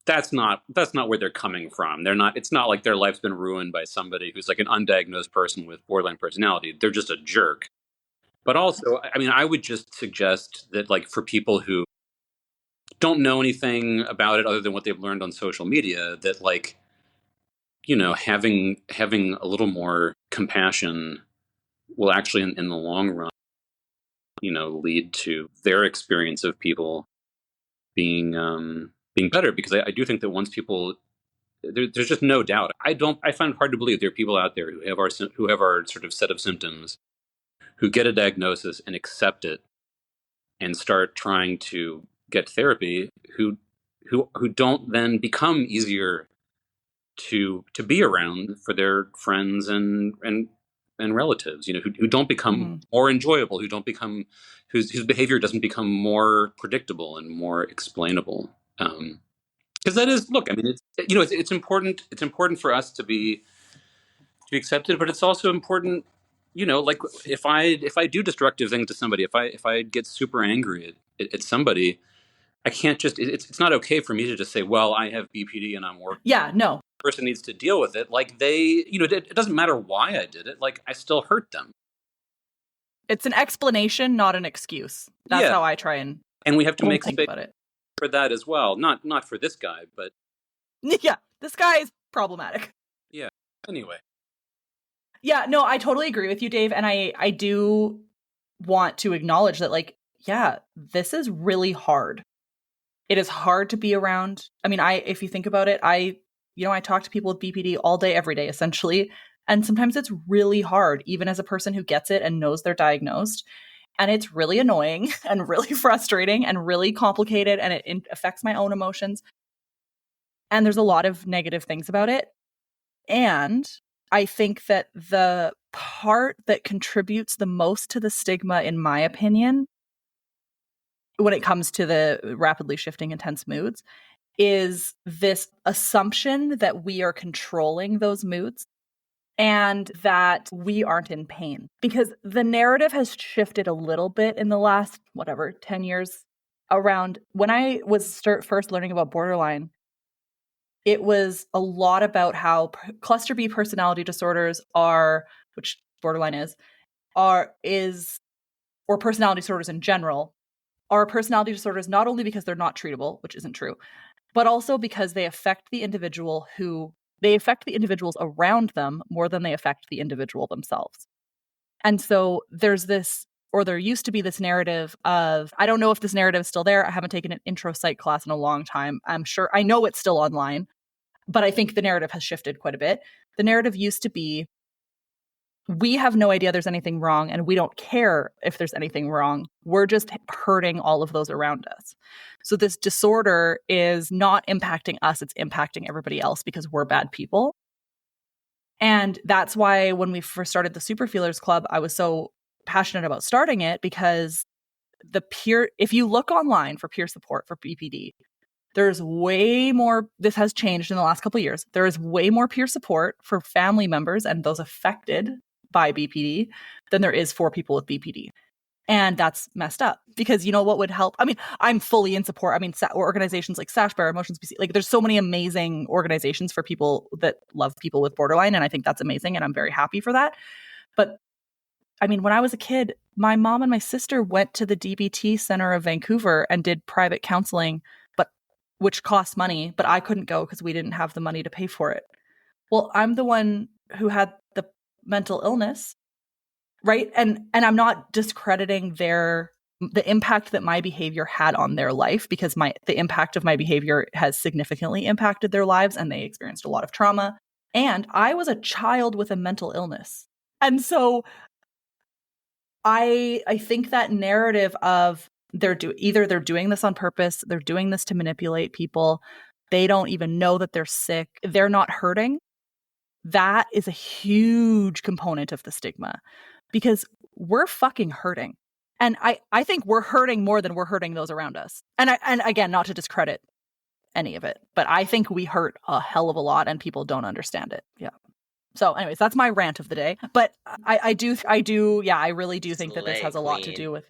that's not where they're coming from. It's not like their life's been ruined by somebody who's like an undiagnosed person with borderline personality. They're just a jerk. But also, I mean, I would just suggest that, like, for people who don't know anything about it other than what they've learned on social media, that, like, you know, having a little more compassion will actually, in the long run, you know, lead to their experience of people being better. Because I do think that once people, there's just no doubt. I find it hard to believe there are people out there who have our sort of set of symptoms, who get a diagnosis and accept it and start trying to get therapy, who don't then become easier to be around for their friends and relatives, you know, who don't become more enjoyable, whose behavior doesn't become more predictable and more explainable. Because that is, look, I mean, it's important. It's important for us to be accepted, but it's also important, you know, like, if I do destructive things to somebody, if I get super angry at somebody, I can't just, it's not okay for me to just say, well, I have BPD and I'm working. Yeah, no. The person needs to deal with it. Like, it doesn't matter why I did it. Like, I still hurt them. It's an explanation, not an excuse. That's how I try and we have to make think space about it for that as well. Not for this guy, but yeah, this guy is problematic. Yeah. Anyway. Yeah, no, I totally agree with you, Dave. And I do want to acknowledge that, like, yeah, this is really hard. It is hard to be around. I mean, if you think about it, I talk to people with BPD all day, every day, essentially. And sometimes it's really hard, even as a person who gets it and knows they're diagnosed. And it's really annoying and really frustrating and really complicated. And it affects my own emotions. And there's a lot of negative things about it. And I think that the part that contributes the most to the stigma, in my opinion, when it comes to the rapidly shifting intense moods, is this assumption that we are controlling those moods and that we aren't in pain. Because the narrative has shifted a little bit in the last, 10 years around. When I was first learning about borderline, it was a lot about how cluster B personality disorders are, which borderline is, or personality disorders in general, are personality disorders not only because they're not treatable, which isn't true, but also because they affect the individuals around them more than they affect the individual themselves. And so there used to be this narrative of, I don't know if this narrative is still there. I haven't taken an intro psych class in a long time. I know it's still online, but I think the narrative has shifted quite a bit. The narrative used to be, we have no idea there's anything wrong, and we don't care if there's anything wrong. We're just hurting all of those around us. So this disorder is not impacting us, it's impacting everybody else because we're bad people. And that's why when we first started the Super Feelers Club, I was so passionate about starting it, because if you look online for peer support for BPD, there's way more. This has changed in the last couple of years. There is way more peer support for family members and those affected by BPD than there is for people with BPD. And that's messed up, because you know what would help? I mean, I'm fully in support. I mean, organizations like Sash Bear, Emotions BC, like there's so many amazing organizations for people that love people with borderline. And I think that's amazing. And I'm very happy for that. But I mean, when I was a kid, my mom and my sister went to the DBT Center of Vancouver and did private counseling, which cost money, but I couldn't go because we didn't have the money to pay for it. Well, I'm the one who had the mental illness, right? And I'm not discrediting the impact that my behavior had on their life, because the impact of my behavior has significantly impacted their lives, and they experienced a lot of trauma. And I was a child with a mental illness. And so I think that narrative of either they're doing this on purpose, they're doing this to manipulate people, they don't even know that they're sick, they're not hurting. That is a huge component of the stigma, because we're fucking hurting. And I think we're hurting more than we're hurting those around us. And again, not to discredit any of it, but I think we hurt a hell of a lot and people don't understand it. Yeah. So anyways, that's my rant of the day. But I really do think that this has a lot to do with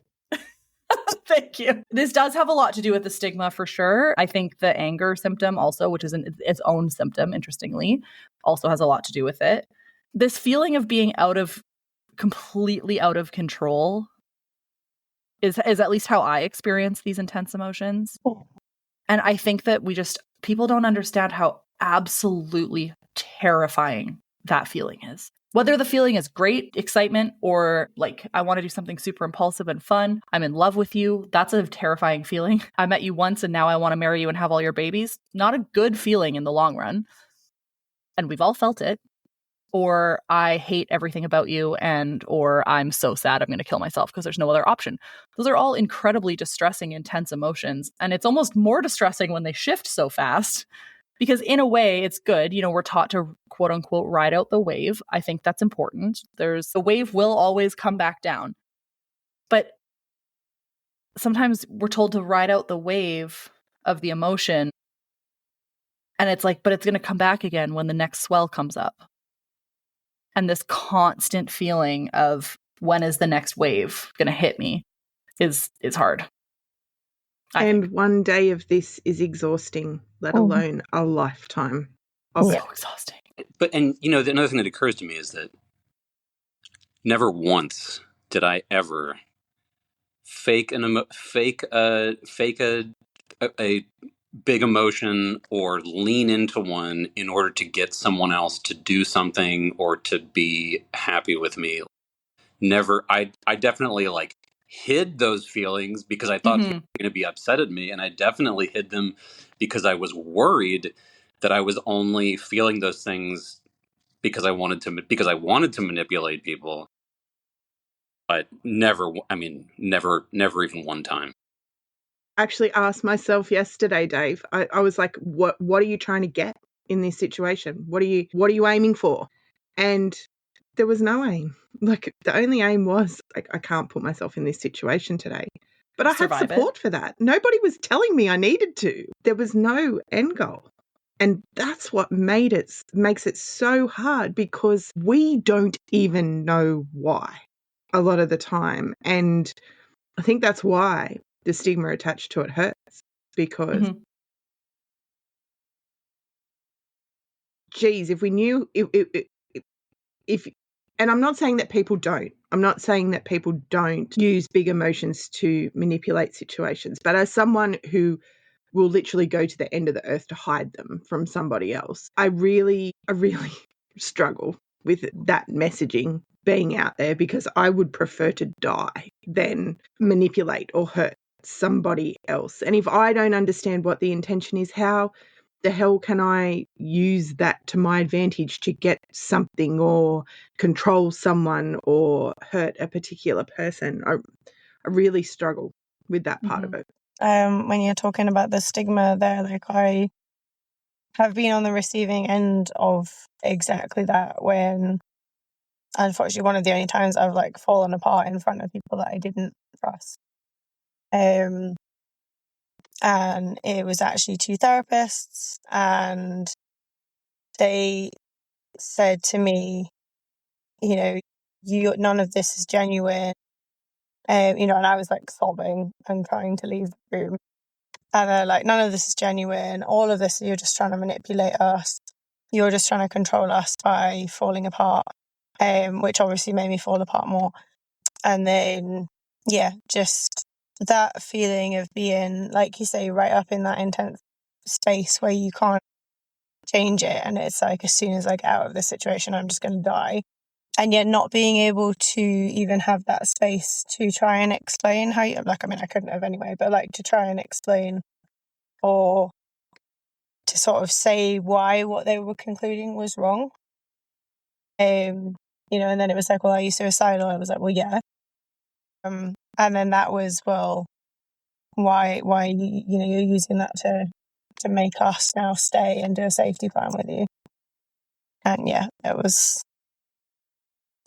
Thank you. This does have a lot to do with the stigma for sure. I think the anger symptom also, which is its own symptom, interestingly, also has a lot to do with it. This feeling of being completely out of control is at least how I experience these intense emotions. And I think that people don't understand how absolutely terrifying that feeling is. Whether the feeling is great excitement or like, I want to do something super impulsive and fun, I'm in love with you, that's a terrifying feeling. I met you once and now I want to marry you and have all your babies. Not a good feeling in the long run. And we've all felt it. Or I hate everything about you, or I'm so sad I'm going to kill myself because there's no other option. Those are all incredibly distressing, intense emotions. And it's almost more distressing when they shift so fast. Because in a way, it's good. We're taught to, quote unquote, ride out the wave. I think that's important. The wave will always come back down. But sometimes we're told to ride out the wave of the emotion. And it's like, but it's going to come back again when the next swell comes up. And this constant feeling of, when is the next wave going to hit me is hard. And one day of this is exhausting, let alone a lifetime of so exhausting. But another thing that occurs to me is that never once did I ever fake a big emotion or lean into one in order to get someone else to do something or to be happy with me. Never. I definitely hid those feelings because I thought people were going to be upset at me. And I definitely hid them because I was worried that I was only feeling those things because I wanted to manipulate people. But never, never even one time. I actually asked myself yesterday, Dave, I was like, what are you trying to get in this situation? What are you aiming for? And there was no aim. Like, the only aim was, like, I can't put myself in this situation today. But I had support for that. Nobody was telling me I needed to. There was no end goal. And that's what makes it so hard, because we don't even know why a lot of the time. And I think that's why the stigma attached to it hurts, because geez, if we knew if and I'm not saying that people don't use big emotions to manipulate situations, but as someone who will literally go to the end of the earth to hide them from somebody else, I really struggle with that messaging being out there, because I would prefer to die than manipulate or hurt somebody else. And if I don't understand what the intention is, how the hell can I use that to my advantage to get something or control someone or hurt a particular person? I really struggle with that part of it. When you're talking about the stigma there, like, I have been on the receiving end of exactly that, when unfortunately one of the only times I've like fallen apart in front of people that I didn't trust. And it was actually two therapists, and they said to me, none of this is genuine. And I was like sobbing and trying to leave the room. And they're like, none of this is genuine. All of this, you're just trying to manipulate us. You're just trying to control us by falling apart, which obviously made me fall apart more. And then, just that feeling of being, like you say, right up in that intense space where you can't change it. And it's like, as soon as I get out of this situation, I'm just going to die. And yet not being able to even have that space to try and explain how I couldn't have anyway, but like to try and explain, or to sort of say why what they were concluding was wrong. And then it was like, well, are you suicidal? I was like, well, yeah. And then that was, well, why you're using that to make us now stay and do a safety plan with you. And yeah, it was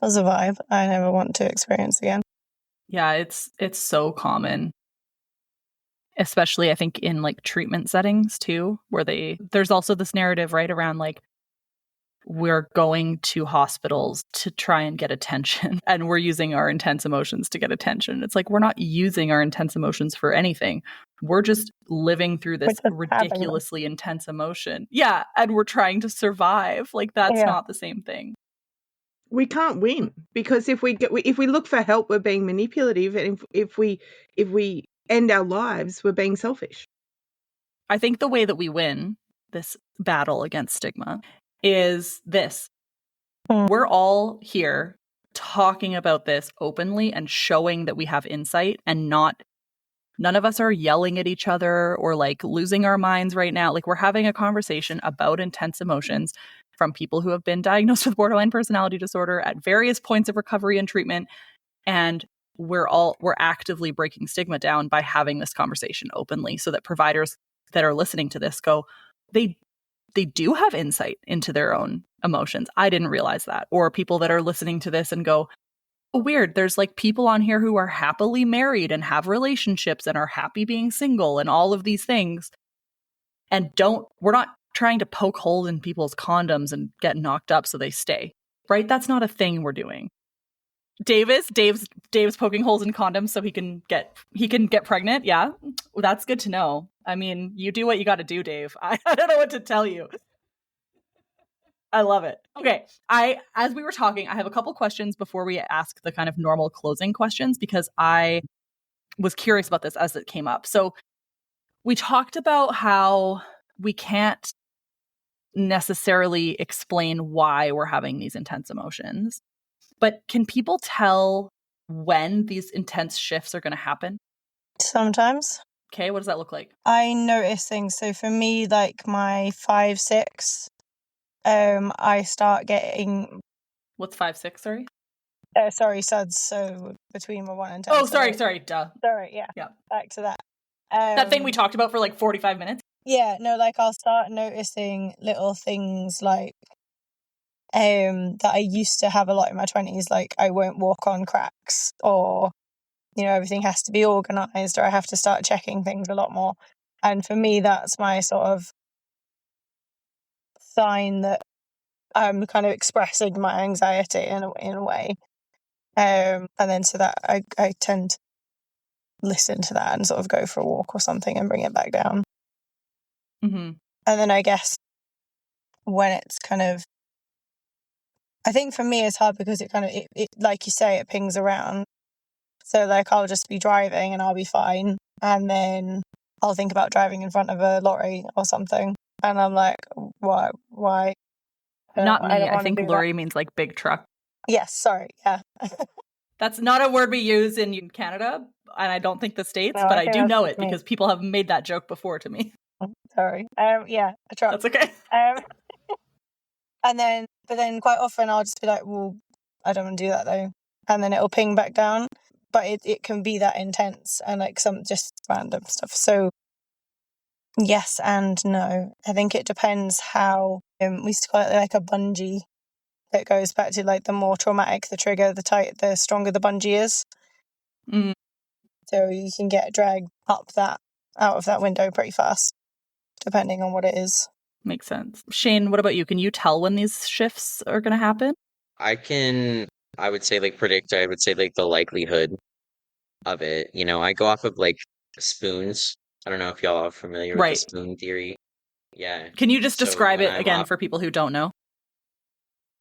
a vibe I never want to experience again. Yeah, it's so common, especially I think in like treatment settings too, where there's also this narrative right around like, we're going to hospitals to try and get attention, and we're using our intense emotions to get attention. It's like, we're not using our intense emotions for anything. We're just living through this ridiculously intense emotion. Yeah, and we're trying to survive. Like, that's not the same thing. We can't win, because if we look for help, we're being manipulative, and if we end our lives, we're being selfish. I think the way that we win this battle against stigma is this. We're all here talking about this openly and showing that we have insight, and none of us are yelling at each other or like losing our minds right now. Like, we're having a conversation about intense emotions from people who have been diagnosed with borderline personality disorder at various points of recovery and treatment. And we're actively breaking stigma down by having this conversation openly, so that providers that are listening to this go, they do have insight into their own emotions. I didn't realize that. Or people that are listening to this and go, oh, weird, there's like people on here who are happily married and have relationships and are happy being single and all of these things. And we're not trying to poke holes in people's condoms and get knocked up so they stay, right? That's not a thing we're doing. Dave's poking holes in condoms so he can get pregnant. Yeah, well, that's good to know. I mean, you do what you got to do, Dave. I don't know what to tell you. I love it. Okay, as we were talking, I have a couple questions before we ask the kind of normal closing questions, because I was curious about this as it came up. So we talked about how we can't necessarily explain why we're having these intense emotions, but can people tell when these intense shifts are going to happen? Sometimes. Okay, what does that look like? I notice things. So for me, like my 5, 6, I start getting. What's 5, 6? Sorry. Sorry, suds. So between my 1 and 10. Oh, sorry. Duh. Sorry. Yeah. Yeah. Back to that. That thing we talked about for like 45 minutes. Yeah. No, like I'll start noticing little things like that I used to have a lot in my 20s. Like I won't walk on cracks, or everything has to be organized, or I have to start checking things a lot more. And for me, that's my sort of sign that I'm kind of expressing my anxiety in a way. And then so that I tend to listen to that and sort of go for a walk or something and bring it back down. Mm-hmm. And then I guess when it's kind of, I think for me it's hard because it kind of, it like you say, it pings around. So like I'll just be driving and I'll be fine. And then I'll think about driving in front of a lorry or something. And I'm like, why? Not me. don't I wanna think do lorry that. means like big truck. Yes, sorry. Yeah. That's not a word we use in Canada, and I don't think the States, No, but I I think do that's know just it me. because people have made that joke before to me. Sorry. Yeah, a truck. That's okay. And then, but then quite often I'll just be like, well, I don't want to do that though. And then it'll ping back down. But it can be that intense and like some just random stuff. So yes and no. I think it depends how, we used to call it like a bungee. That goes back to like the more traumatic the trigger, the stronger the bungee is. Mm. So you can get dragged out of that window pretty fast, depending on what it is. Makes sense. Shane, what about you? Can you tell when these shifts are going to happen? I would say like predict, I would say like the likelihood of it. I go off of like spoons. I don't know if y'all are familiar with the Right. spoon theory. Yeah. Can you just So describe when it I'm again up, for people who don't know?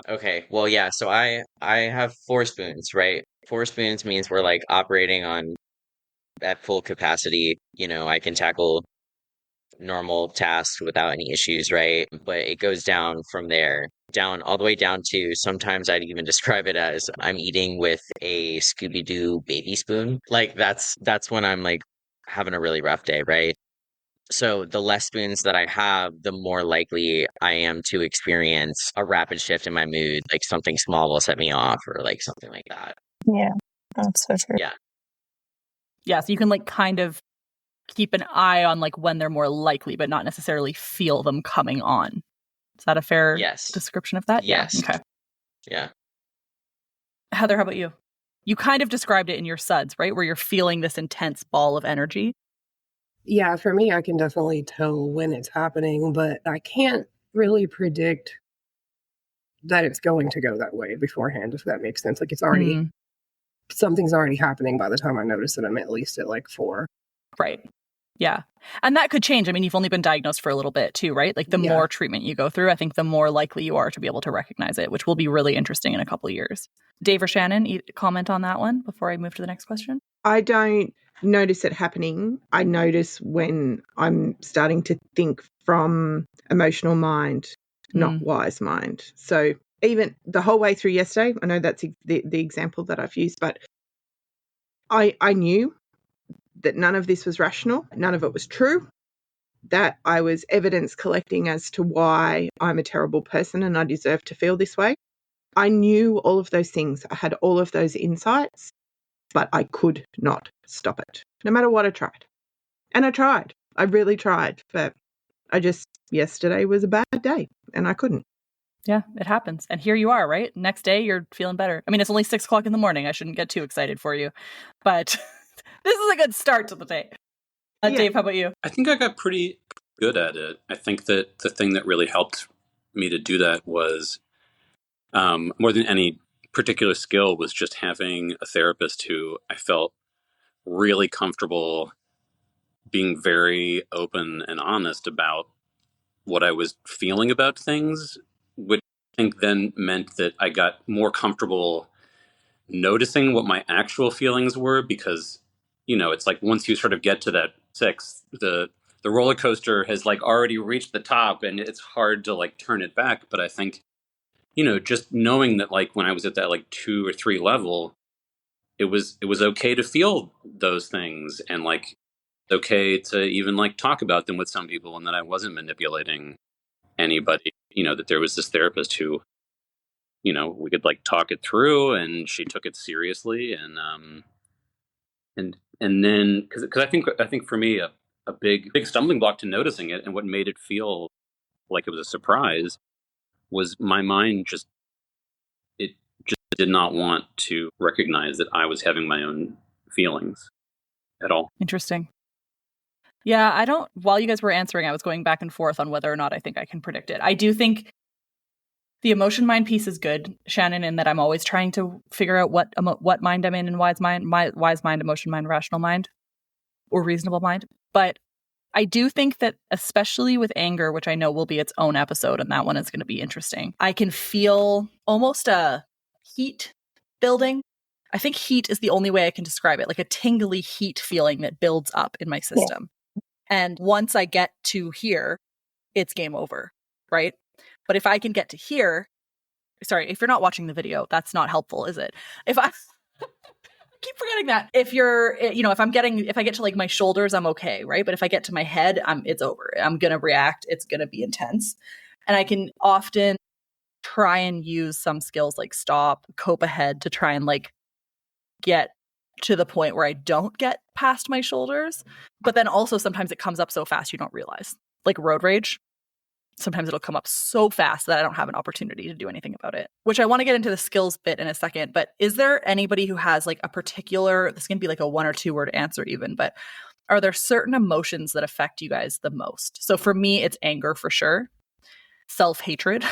okay, well, yeah, so I have 4 spoons, right? 4 spoons means we're like operating on at full capacity. I can tackle normal tasks without any issues, right? But it goes down from there, down all the way down to sometimes I'd even describe it as I'm eating with a Scooby-Doo baby spoon. Like that's when I'm like having a really rough day, right? So the less spoons that I have, the more likely I am to experience a rapid shift in my mood, like something small will set me off or like something like that. Yeah, that's so true. Yeah. Yeah, so you can like kind of keep an eye on like when they're more likely, but not necessarily feel them coming on. Is that a fair Yes. description of that? Yes. Yeah. Okay. Yeah. Heather, how about you? You kind of described it in your suds, right? Where you're feeling this intense ball of energy. Yeah, for me, I can definitely tell when it's happening, but I can't really predict that it's going to go that way beforehand, if that makes sense. Like it's already, something's already happening by the time I notice that I'm at least at like 4. Right. Yeah. And that could change. I mean, you've only been diagnosed for a little bit too, right? Like the more treatment you go through, I think the more likely you are to be able to recognize it, which will be really interesting in a couple of years. Dave or Shannon, comment on that one before I move to the next question. I don't notice it happening. I notice when I'm starting to think from emotional mind, not wise mind. So even the whole way through yesterday, I know that's the example that I've used, but I knew that none of this was rational, none of it was true, that I was evidence collecting as to why I'm a terrible person and I deserve to feel this way. I knew all of those things. I had all of those insights, but I could not stop it, no matter what I tried. And I tried. I really tried, but yesterday was a bad day and I couldn't. Yeah, it happens. And here you are, right? Next day, you're feeling better. I mean, it's only 6:00 in the morning. I shouldn't get too excited for you, but this is a good start to the day. Dave, how about you? I think I got pretty good at it. I think that the thing that really helped me to do that was more than any particular skill was just having a therapist who I felt really comfortable being very open and honest about what I was feeling about things, which I think then meant that I got more comfortable noticing what my actual feelings were because, it's like once you sort of get to that 6, the roller coaster has like already reached the top and it's hard to like turn it back. But I think, just knowing that like when I was at that like 2 or 3 level, it was okay to feel those things, and like okay to even like talk about them with some people, and that I wasn't manipulating anybody. That there was this therapist who, we could like talk it through, and she took it seriously, and then because I think for me a big stumbling block to noticing it, and what made it feel like it was a surprise, was my mind it just did not want to recognize that I was having my own feelings at all. Interesting. Yeah, while you guys were answering, I was going back and forth on whether or not I think I can predict it. I do think the emotion mind piece is good, Shannon, in that I'm always trying to figure out what mind I'm in, and wise mind, emotion mind, rational mind, or reasonable mind. But I do think that, especially with anger, which I know will be its own episode, and that one is going to be interesting, I can feel almost a heat building. I think heat is the only way I can describe it, like a tingly heat feeling that builds up in my system. Yeah. And once I get to here, it's game over, right? But if I can get to here, sorry, if you're not watching the video, that's not helpful, is it? If I keep forgetting that. If I get to like my shoulders, I'm okay, right? But if I get to my head, it's over. I'm going to react. It's going to be intense. And I can often try and use some skills like stop, cope ahead, to try and like get to the point where I don't get past my shoulders. But then also sometimes it comes up so fast you don't realize. Like road rage. Sometimes it'll come up so fast that I don't have an opportunity to do anything about it, which I want to get into the skills bit in a second. But is there anybody who has like a particular, this can be like a 1 or 2 word answer even, but are there certain emotions that affect you guys the most? So for me, it's anger for sure. Self-hatred,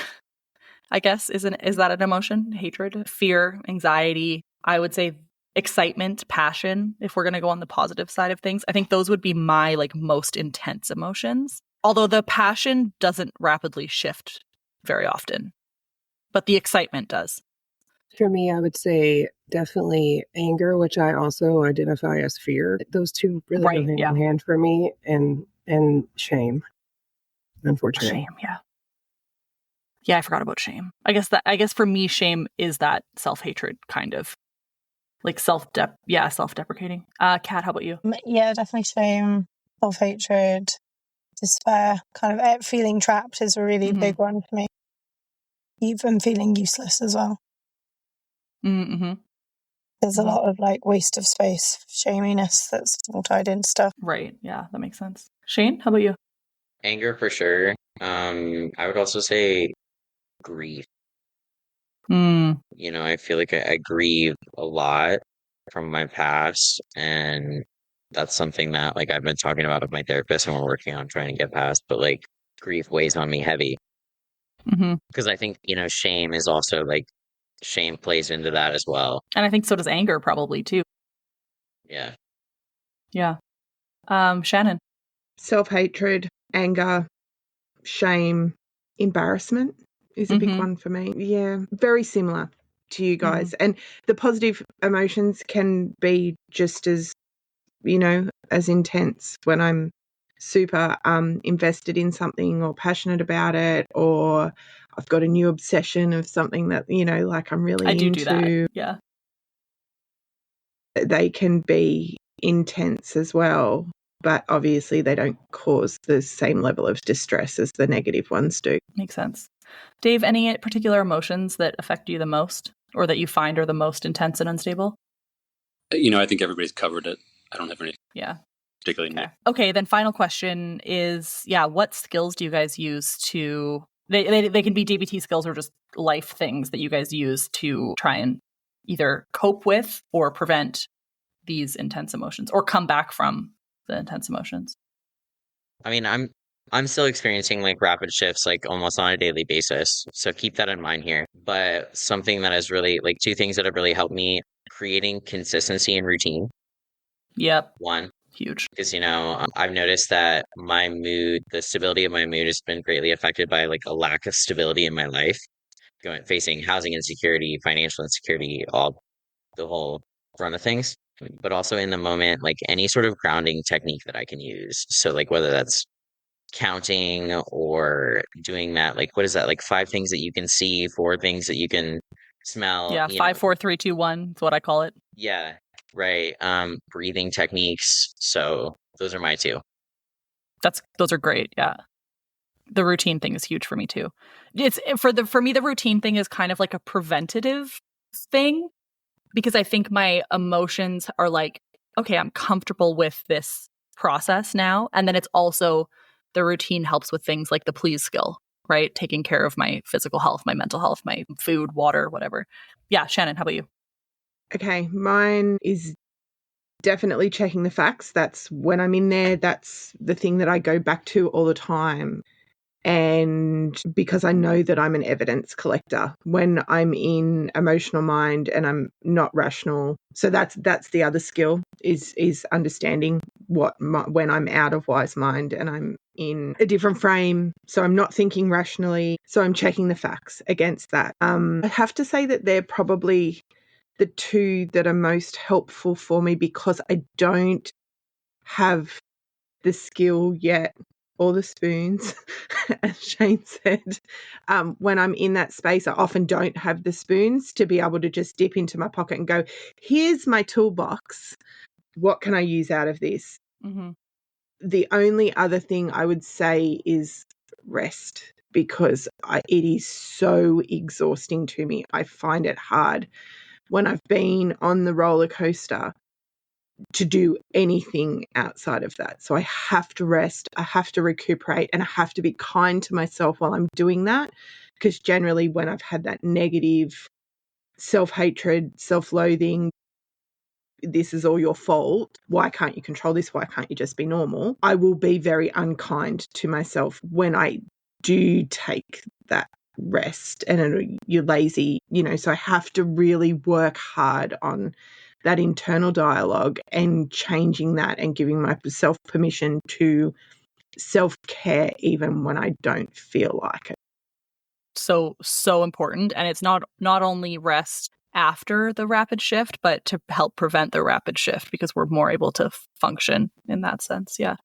I guess, is that an emotion? Hatred, fear, anxiety. I would say excitement, passion, if we're going to go on the positive side of things. I think those would be my like most intense emotions. Although the passion doesn't rapidly shift very often, but the excitement does. For me, I would say definitely anger, which I also identify as fear. Those two really go hand in hand for me, and shame, unfortunately. Shame, yeah. Yeah, I forgot about shame. I guess for me, shame is that self-hatred kind of. Like self-deprecating. Kat, how about you? Yeah, definitely shame, self-hatred, despair, kind of feeling trapped is a really big one for me. Even feeling useless as well. Mm-hmm. There's a lot of like waste of space, shaminess that's all tied into stuff. Right. Yeah, that makes sense. Shane, how about you? Anger for sure. I would also say grief. I feel like I grieve a lot from my past, and that's something that like I've been talking about with my therapist and we're working on trying to get past, but like grief weighs on me heavy. Because I think, shame is also like, shame plays into that as well. And I think so does anger probably too. Yeah. Yeah. Shannon. Self-hatred, anger, shame, embarrassment is a big one for me. Yeah, very similar to you guys. And the positive emotions can be just as, as intense when I'm super invested in something or passionate about it, or I've got a new obsession of something that, like I'm really into. Do that. Yeah. They can be intense as well, but obviously they don't cause the same level of distress as the negative ones do. Makes sense. Dave, any particular emotions that affect you the most, or that you find are the most intense and unstable? I think everybody's covered it. I don't have any. Yeah. Particularly. Okay. Then final question is, what skills do you guys use to? They can be DBT skills or just life things that you guys use to try and either cope with or prevent these intense emotions, or come back from the intense emotions. I mean, I'm still experiencing like rapid shifts like almost on a daily basis. So keep that in mind here. But something that has really like 2 things that have really helped me: creating consistency and routine. Yep. One. Huge. Because, I've noticed that my mood, the stability of my mood has been greatly affected by like a lack of stability in my life, facing housing insecurity, financial insecurity, all the whole run of things. But also in the moment, like any sort of grounding technique that I can use. So like whether that's counting or doing that, like what is that, like 5 things that you can see, 4 things that you can smell, Yeah, 5, 4, 3, 2, 1 is what I call it. Yeah, right. Breathing techniques. So those are my two. Those are great. Yeah. The routine thing is huge for me too. It's for me, the routine thing is kind of like a preventative thing, because I think my emotions are like, okay, I'm comfortable with this process now. And then it's also the routine helps with things like the please skill, right? Taking care of my physical health, my mental health, my food, water, whatever. Yeah, Shannon, how about you? Okay, mine is definitely checking the facts. That's when I'm in there, that's the thing that I go back to all the time. And because I know that I'm an evidence collector when I'm in emotional mind and I'm not rational. So that's the other skill is understanding when I'm out of wise mind and I'm in a different frame. So I'm not thinking rationally. So I'm checking the facts against that. I have to say that they're probably the two that are most helpful for me because I don't have the skill yet or the spoons, as Shane said. When I'm in that space, I often don't have the spoons to be able to just dip into my pocket and go, here's my toolbox. What can I use out of this? Mm-hmm. The only other thing I would say is rest because it is so exhausting to me. I find it hard when I've been on the roller coaster to do anything outside of that. So I have to rest, I have to recuperate, and I have to be kind to myself while I'm doing that. Because generally, when I've had that negative self-hatred, self-loathing, this is all your fault, why can't you control this? Why can't you just be normal? I will be very unkind to myself when I do take that rest and you're lazy, so I have to really work hard on that internal dialogue and changing that and giving myself permission to self-care even when I don't feel like it. So important. And it's not only rest after the rapid shift, but to help prevent the rapid shift because we're more able to function in that sense. Yeah.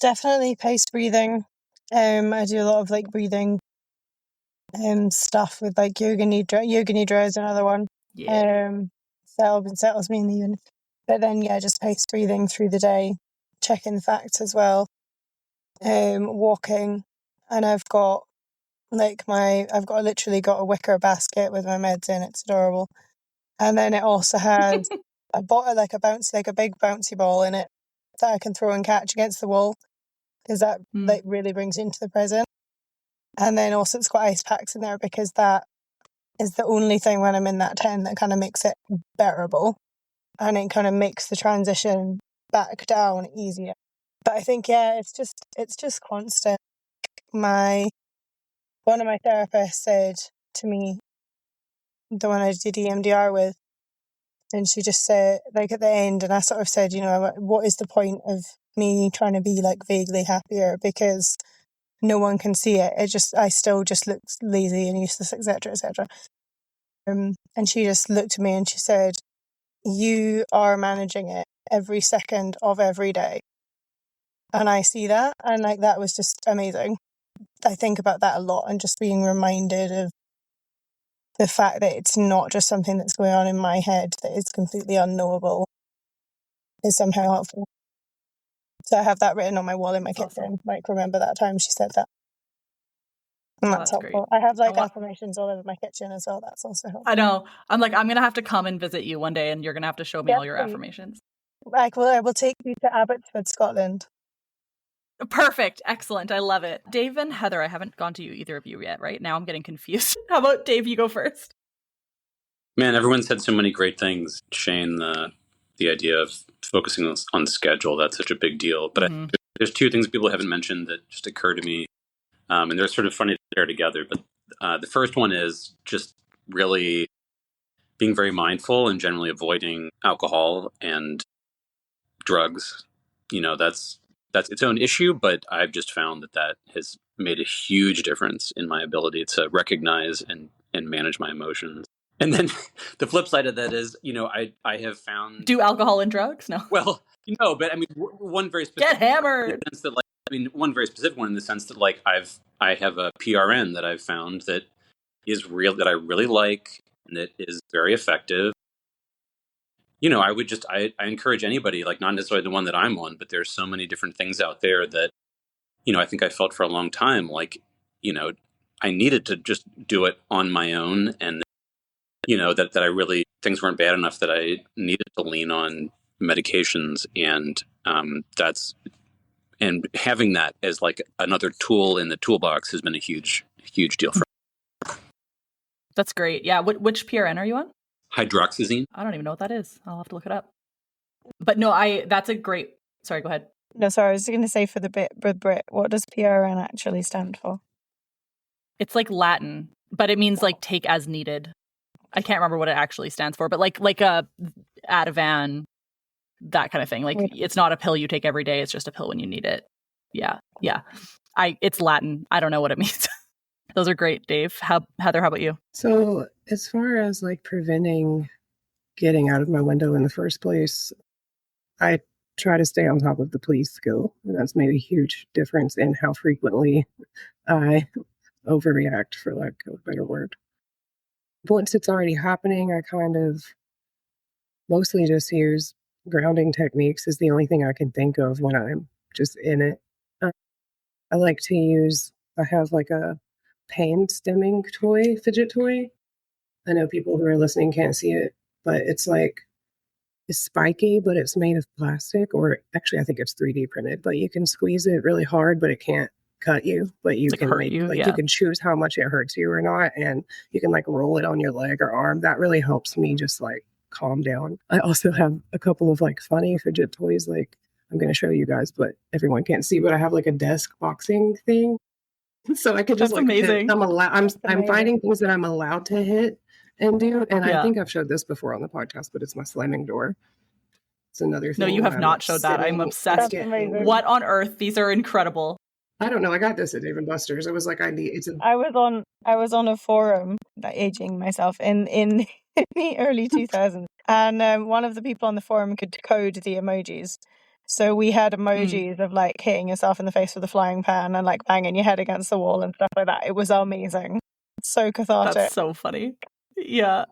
Definitely paced breathing. I do a lot of like breathing stuff with like yoga nidra. Yoga nidra is another one. Yeah. Settles me in the unit. But then just paced breathing through the day, checking the facts as well. Walking, and I've literally got a wicker basket with my meds in. It's adorable. And then it also has I bought a big bouncy ball in it that I can throw and catch against the wall because that like really brings you into the present. And then also it's got ice packs in there because that is the only thing when I'm in that tent that kind of makes it bearable and it kind of makes the transition back down easier. But I think it's just constant. One of my therapists said to me, the one I did EMDR with, and she just said, like at the end, and I sort of said, what is the point of me trying to be like vaguely happier because no one can see it. I still just look lazy and useless, etc., etc. And she just looked at me and she said, "You are managing it every second of every day," and I see that, and like that was just amazing. I think about that a lot, and just being reminded of the fact that it's not just something that's going on in my head that is completely unknowable is somehow helpful. So I have that written on my wall in my kitchen. Awesome. Like, remember that time she said that. And that's helpful. Great. I have like affirmations all over my kitchen as well. That's also helpful. I know. I'm like, I'm going to have to come and visit you one day and you're going to have to show me all your affirmations. Like, well, I will take you to Abbotsford, Scotland. Perfect. Excellent. I love it. Dave and Heather, I haven't gone to you, either of you yet, right? Now I'm getting confused. How about Dave, you go first? Man, everyone said so many great things. Shane, the idea of focusing on schedule, that's such a big deal. But there's two things people haven't mentioned that just occur to me. And they're sort of funny to pair together. But the first one is just really being very mindful and generally avoiding alcohol and drugs. That's its own issue, but I've just found that has made a huge difference in my ability to recognize and manage my emotions. And then the flip side of that is, I have found... Do alcohol and drugs? No. Well, no, but I mean, one very specific... Get hammered! One very specific one in the sense that, like, I have a PRN that I've found that is real, that I really like, and it is very effective. You know, I encourage anybody, like not necessarily the one that I'm on, but there's so many different things out there that, you know, I think I felt for a long time, like, you know, I needed to just do it on my own. And, you know, that I really, things weren't bad enough that I needed to lean on medications. And and having that as like another tool in the toolbox has been a huge deal for me. That's great. Yeah. Which PRN are you on? Hydroxyzine. I don't even know what that is. I'll have to look it up. But no, that's a great, sorry, go ahead. No, sorry, I was going to say for the bit with Brit, what does PRN actually stand for? It's like Latin, but it means like take as needed. I can't remember what it actually stands for, but like a Ativan, that kind of thing. Like it's not a pill you take every day. It's just a pill when you need it. Yeah. It's Latin. I don't know what it means. Those are great, Dave. Heather, how about you? So as far as like preventing getting out of my window in the first place, I try to stay on top of the police skill. And that's made a huge difference in how frequently I overreact, for lack of a better word. Once it's already happening, I kind of mostly just use grounding techniques is the only thing I can think of when I'm just in it. I like to use, I have like a pain stemming toy, fidget toy. I know people who are listening can't see it, but it's like, it's spiky, but it's made of plastic, or actually I think it's 3D printed, but you can squeeze it really hard, but it can't cut you, but you can make, you can choose how much it hurts you or not. And you can like roll it on your leg or arm. That really helps me just like calm down. I also have a couple of like funny fidget toys. Like I'm going to show you guys, but everyone can't see, but I have like a desk boxing thing. So I could just That's amazing. I'm finding things that I'm allowed to hit and do. And I think I've showed this before on the podcast, but it's my slamming door. It's another thing. No, you have not showed that. I'm obsessed. What on earth? These are incredible. I don't know. I got this at Dave & Buster's. It was like I was on a forum, aging myself in the early 2000s, and one of the people on the forum could code the emojis. So we had emojis of like hitting yourself in the face with a flying pan and like banging your head against the wall and stuff like that. It was amazing. So cathartic. That's so funny. Yeah,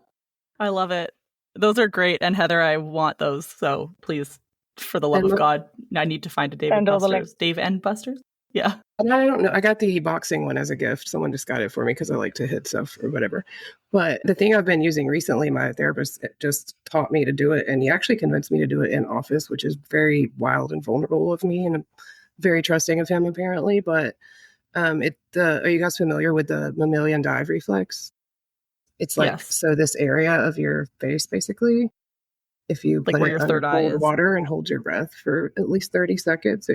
I love it. Those are great. And Heather, I want those. So please, for the love of God, I need to find a Dave & Buster's. Dave & Buster's? Yeah. And I don't know. I got the boxing one as a gift. Someone just got it for me because I like to hit stuff or whatever. But the thing I've been using recently, my therapist just taught me to do it. And he actually convinced me to do it in office, which is very wild and vulnerable of me and very trusting of him, apparently. But are you guys familiar with the mammalian dive reflex? It's like, so this area of your face, basically, if you like put it it under cold water and hold your breath for at least 30 seconds,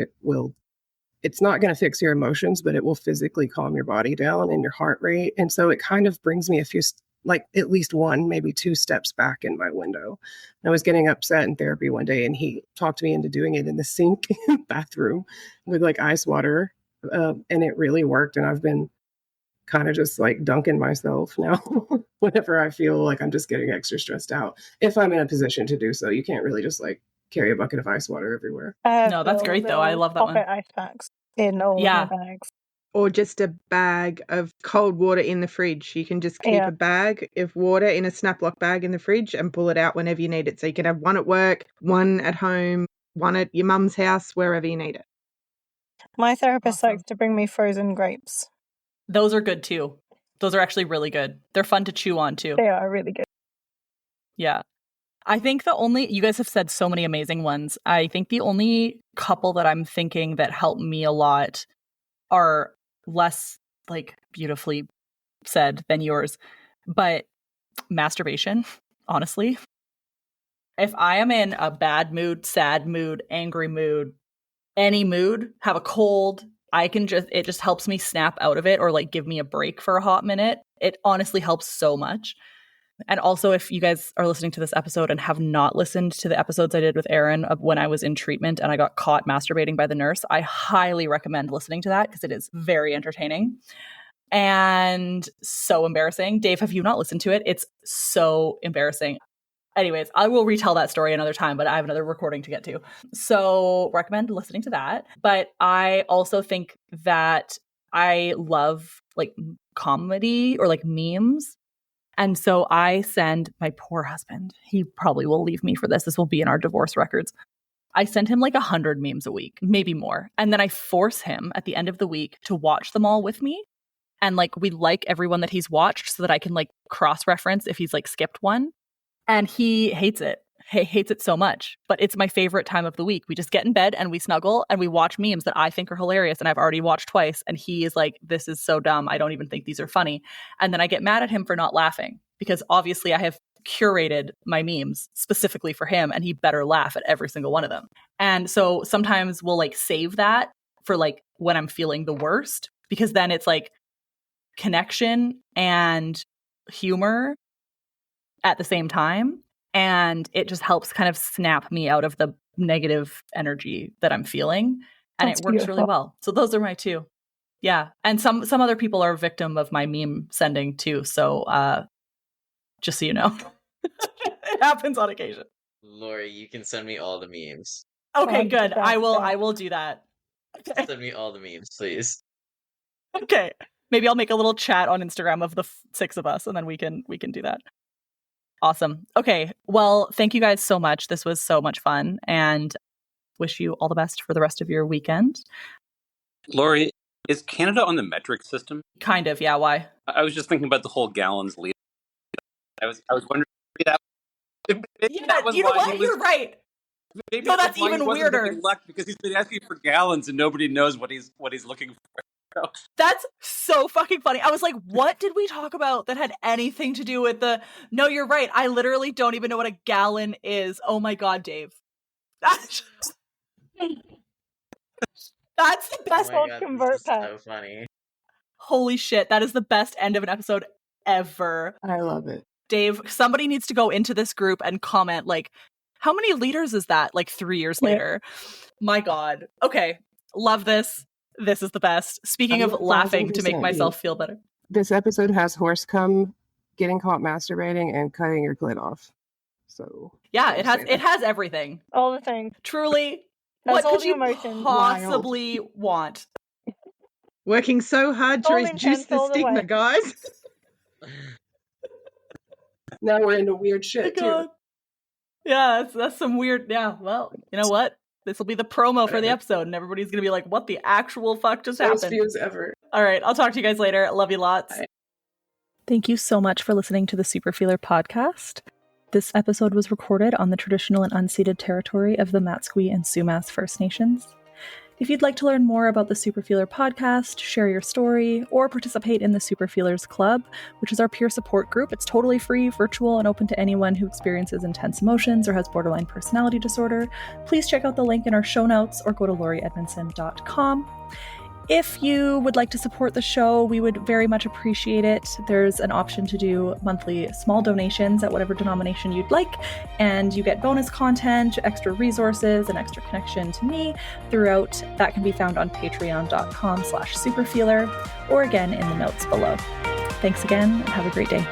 it's not going to fix your emotions, but it will physically calm your body down and your heart rate. And so it kind of brings me a few, like at least one, maybe two steps back in my window. I was getting upset in therapy one day and he talked me into doing it in the sink bathroom with like ice water. And it really worked. And I've been kind of just like dunking myself now whenever I feel like I'm just getting extra stressed out. If I'm in a position to do so, you can't really just like carry a bucket of ice water everywhere. No, that's great though. I love that one. Ice packs in all of my bags. Or just a bag of cold water in the fridge. You can just keep a bag of water in a Snaplock bag in the fridge and pull it out whenever you need it. So you can have one at work, one at home, one at your mum's house, wherever you need it. My therapist likes to bring me frozen grapes. Those are good too. Those are actually really good. They're fun to chew on too. They are really good. Yeah. I think you guys have said so many amazing ones. I think the only couple that I'm thinking that help me a lot are less like beautifully said than yours, but masturbation, honestly. If I am in a bad mood, sad mood, angry mood, any mood, have a cold, it just helps me snap out of it or like give me a break for a hot minute. It honestly helps so much. And also, if you guys are listening to this episode and have not listened to the episodes I did with Erin of when I was in treatment and I got caught masturbating by the nurse, I highly recommend listening to that because it is very entertaining and so embarrassing. Dave, have you not listened to it? It's so embarrassing. Anyways, I will retell that story another time, but I have another recording to get to. So recommend listening to that. But I also think that I love like comedy or like memes. And so I send my poor husband, he probably will leave me for this. This will be in our divorce records. I send him like 100 memes a week, maybe more. And then I force him at the end of the week to watch them all with me. And like, we like everyone that he's watched so that I can like cross-reference if he's like skipped one. And he hates it. He hates it so much, but it's my favorite time of the week. We just get in bed and we snuggle and we watch memes that I think are hilarious and I've already watched twice. And he is like, this is so dumb. I don't even think these are funny. And then I get mad at him for not laughing because obviously I have curated my memes specifically for him and he better laugh at every single one of them. And so sometimes we'll like save that for like when I'm feeling the worst, because then it's like connection and humor at the same time. And it just helps kind of snap me out of the negative energy that I'm feeling. And That's it works beautiful. really well. So those are my two. Yeah. And some other people are a victim of my meme sending too. So just so you know, it happens on occasion. Lori, you can send me all the memes. Okay, 100%, good. I yeah. will do that. Okay. Send me all the memes, please. Okay. Maybe I'll make a little chat on Instagram of the 6 of us and then we can do that. Awesome. Okay. Well, thank you guys so much. This was so much fun and wish you all the best for the rest of your weekend. Lori, is Canada on the metric system? Kind of, yeah. Why? I was just thinking about the whole gallons liter. I was wondering if that was you know why what? he was, You're right. maybe No, that's that's why he even wasn't weirder. getting luck, because he's been asking for gallons and nobody knows what he's looking for. That's so fucking funny. I was like, what did we talk about that had anything to do with the... No, you're right. I literally don't even know what a gallon is. Oh my God, Dave. That's the best. Oh my God, convert this is pack. so funny. Holy shit. That is the best end of an episode ever. I love it. Dave, somebody needs to go into this group and comment, like, how many liters is that? Like 3 years Yeah. later. My God. Okay. Love this. This is the best. Speaking I of will laughing to make 1000% myself feel better. This episode has horse cum, getting caught masturbating, and cutting your clit off. So Yeah, just saying it has everything. All the things. Truly, Has what all could the you emotions. possibly want? Working so hard to All reduce intense the all the stigma, way. guys. Now we're into weird My shit too. God. Yeah, that's some weird. Yeah, well, you know what? This will be the promo for the Whatever. episode, and everybody's gonna be like, "What the actual fuck just Most happened?" views ever. All right, I'll talk to you guys later. Love you lots. Bye. Thank you so much for listening to the Superfeeler podcast. This episode was recorded on the traditional and unceded territory of the Matsqui and Sumas First Nations. If you'd like to learn more about the Superfeeler podcast, share your story, or participate in the Superfeelers Club, which is our peer support group, it's totally free, virtual, and open to anyone who experiences intense emotions or has borderline personality disorder, please check out the link in our show notes or go to laurieedmondson.com. If you would like to support the show, we would very much appreciate it. There's an option to do monthly small donations at whatever denomination you'd like, and you get bonus content, extra resources, and extra connection to me throughout. That can be found on patreon.com/superfeeler, or again in the notes below. Thanks again, and have a great day.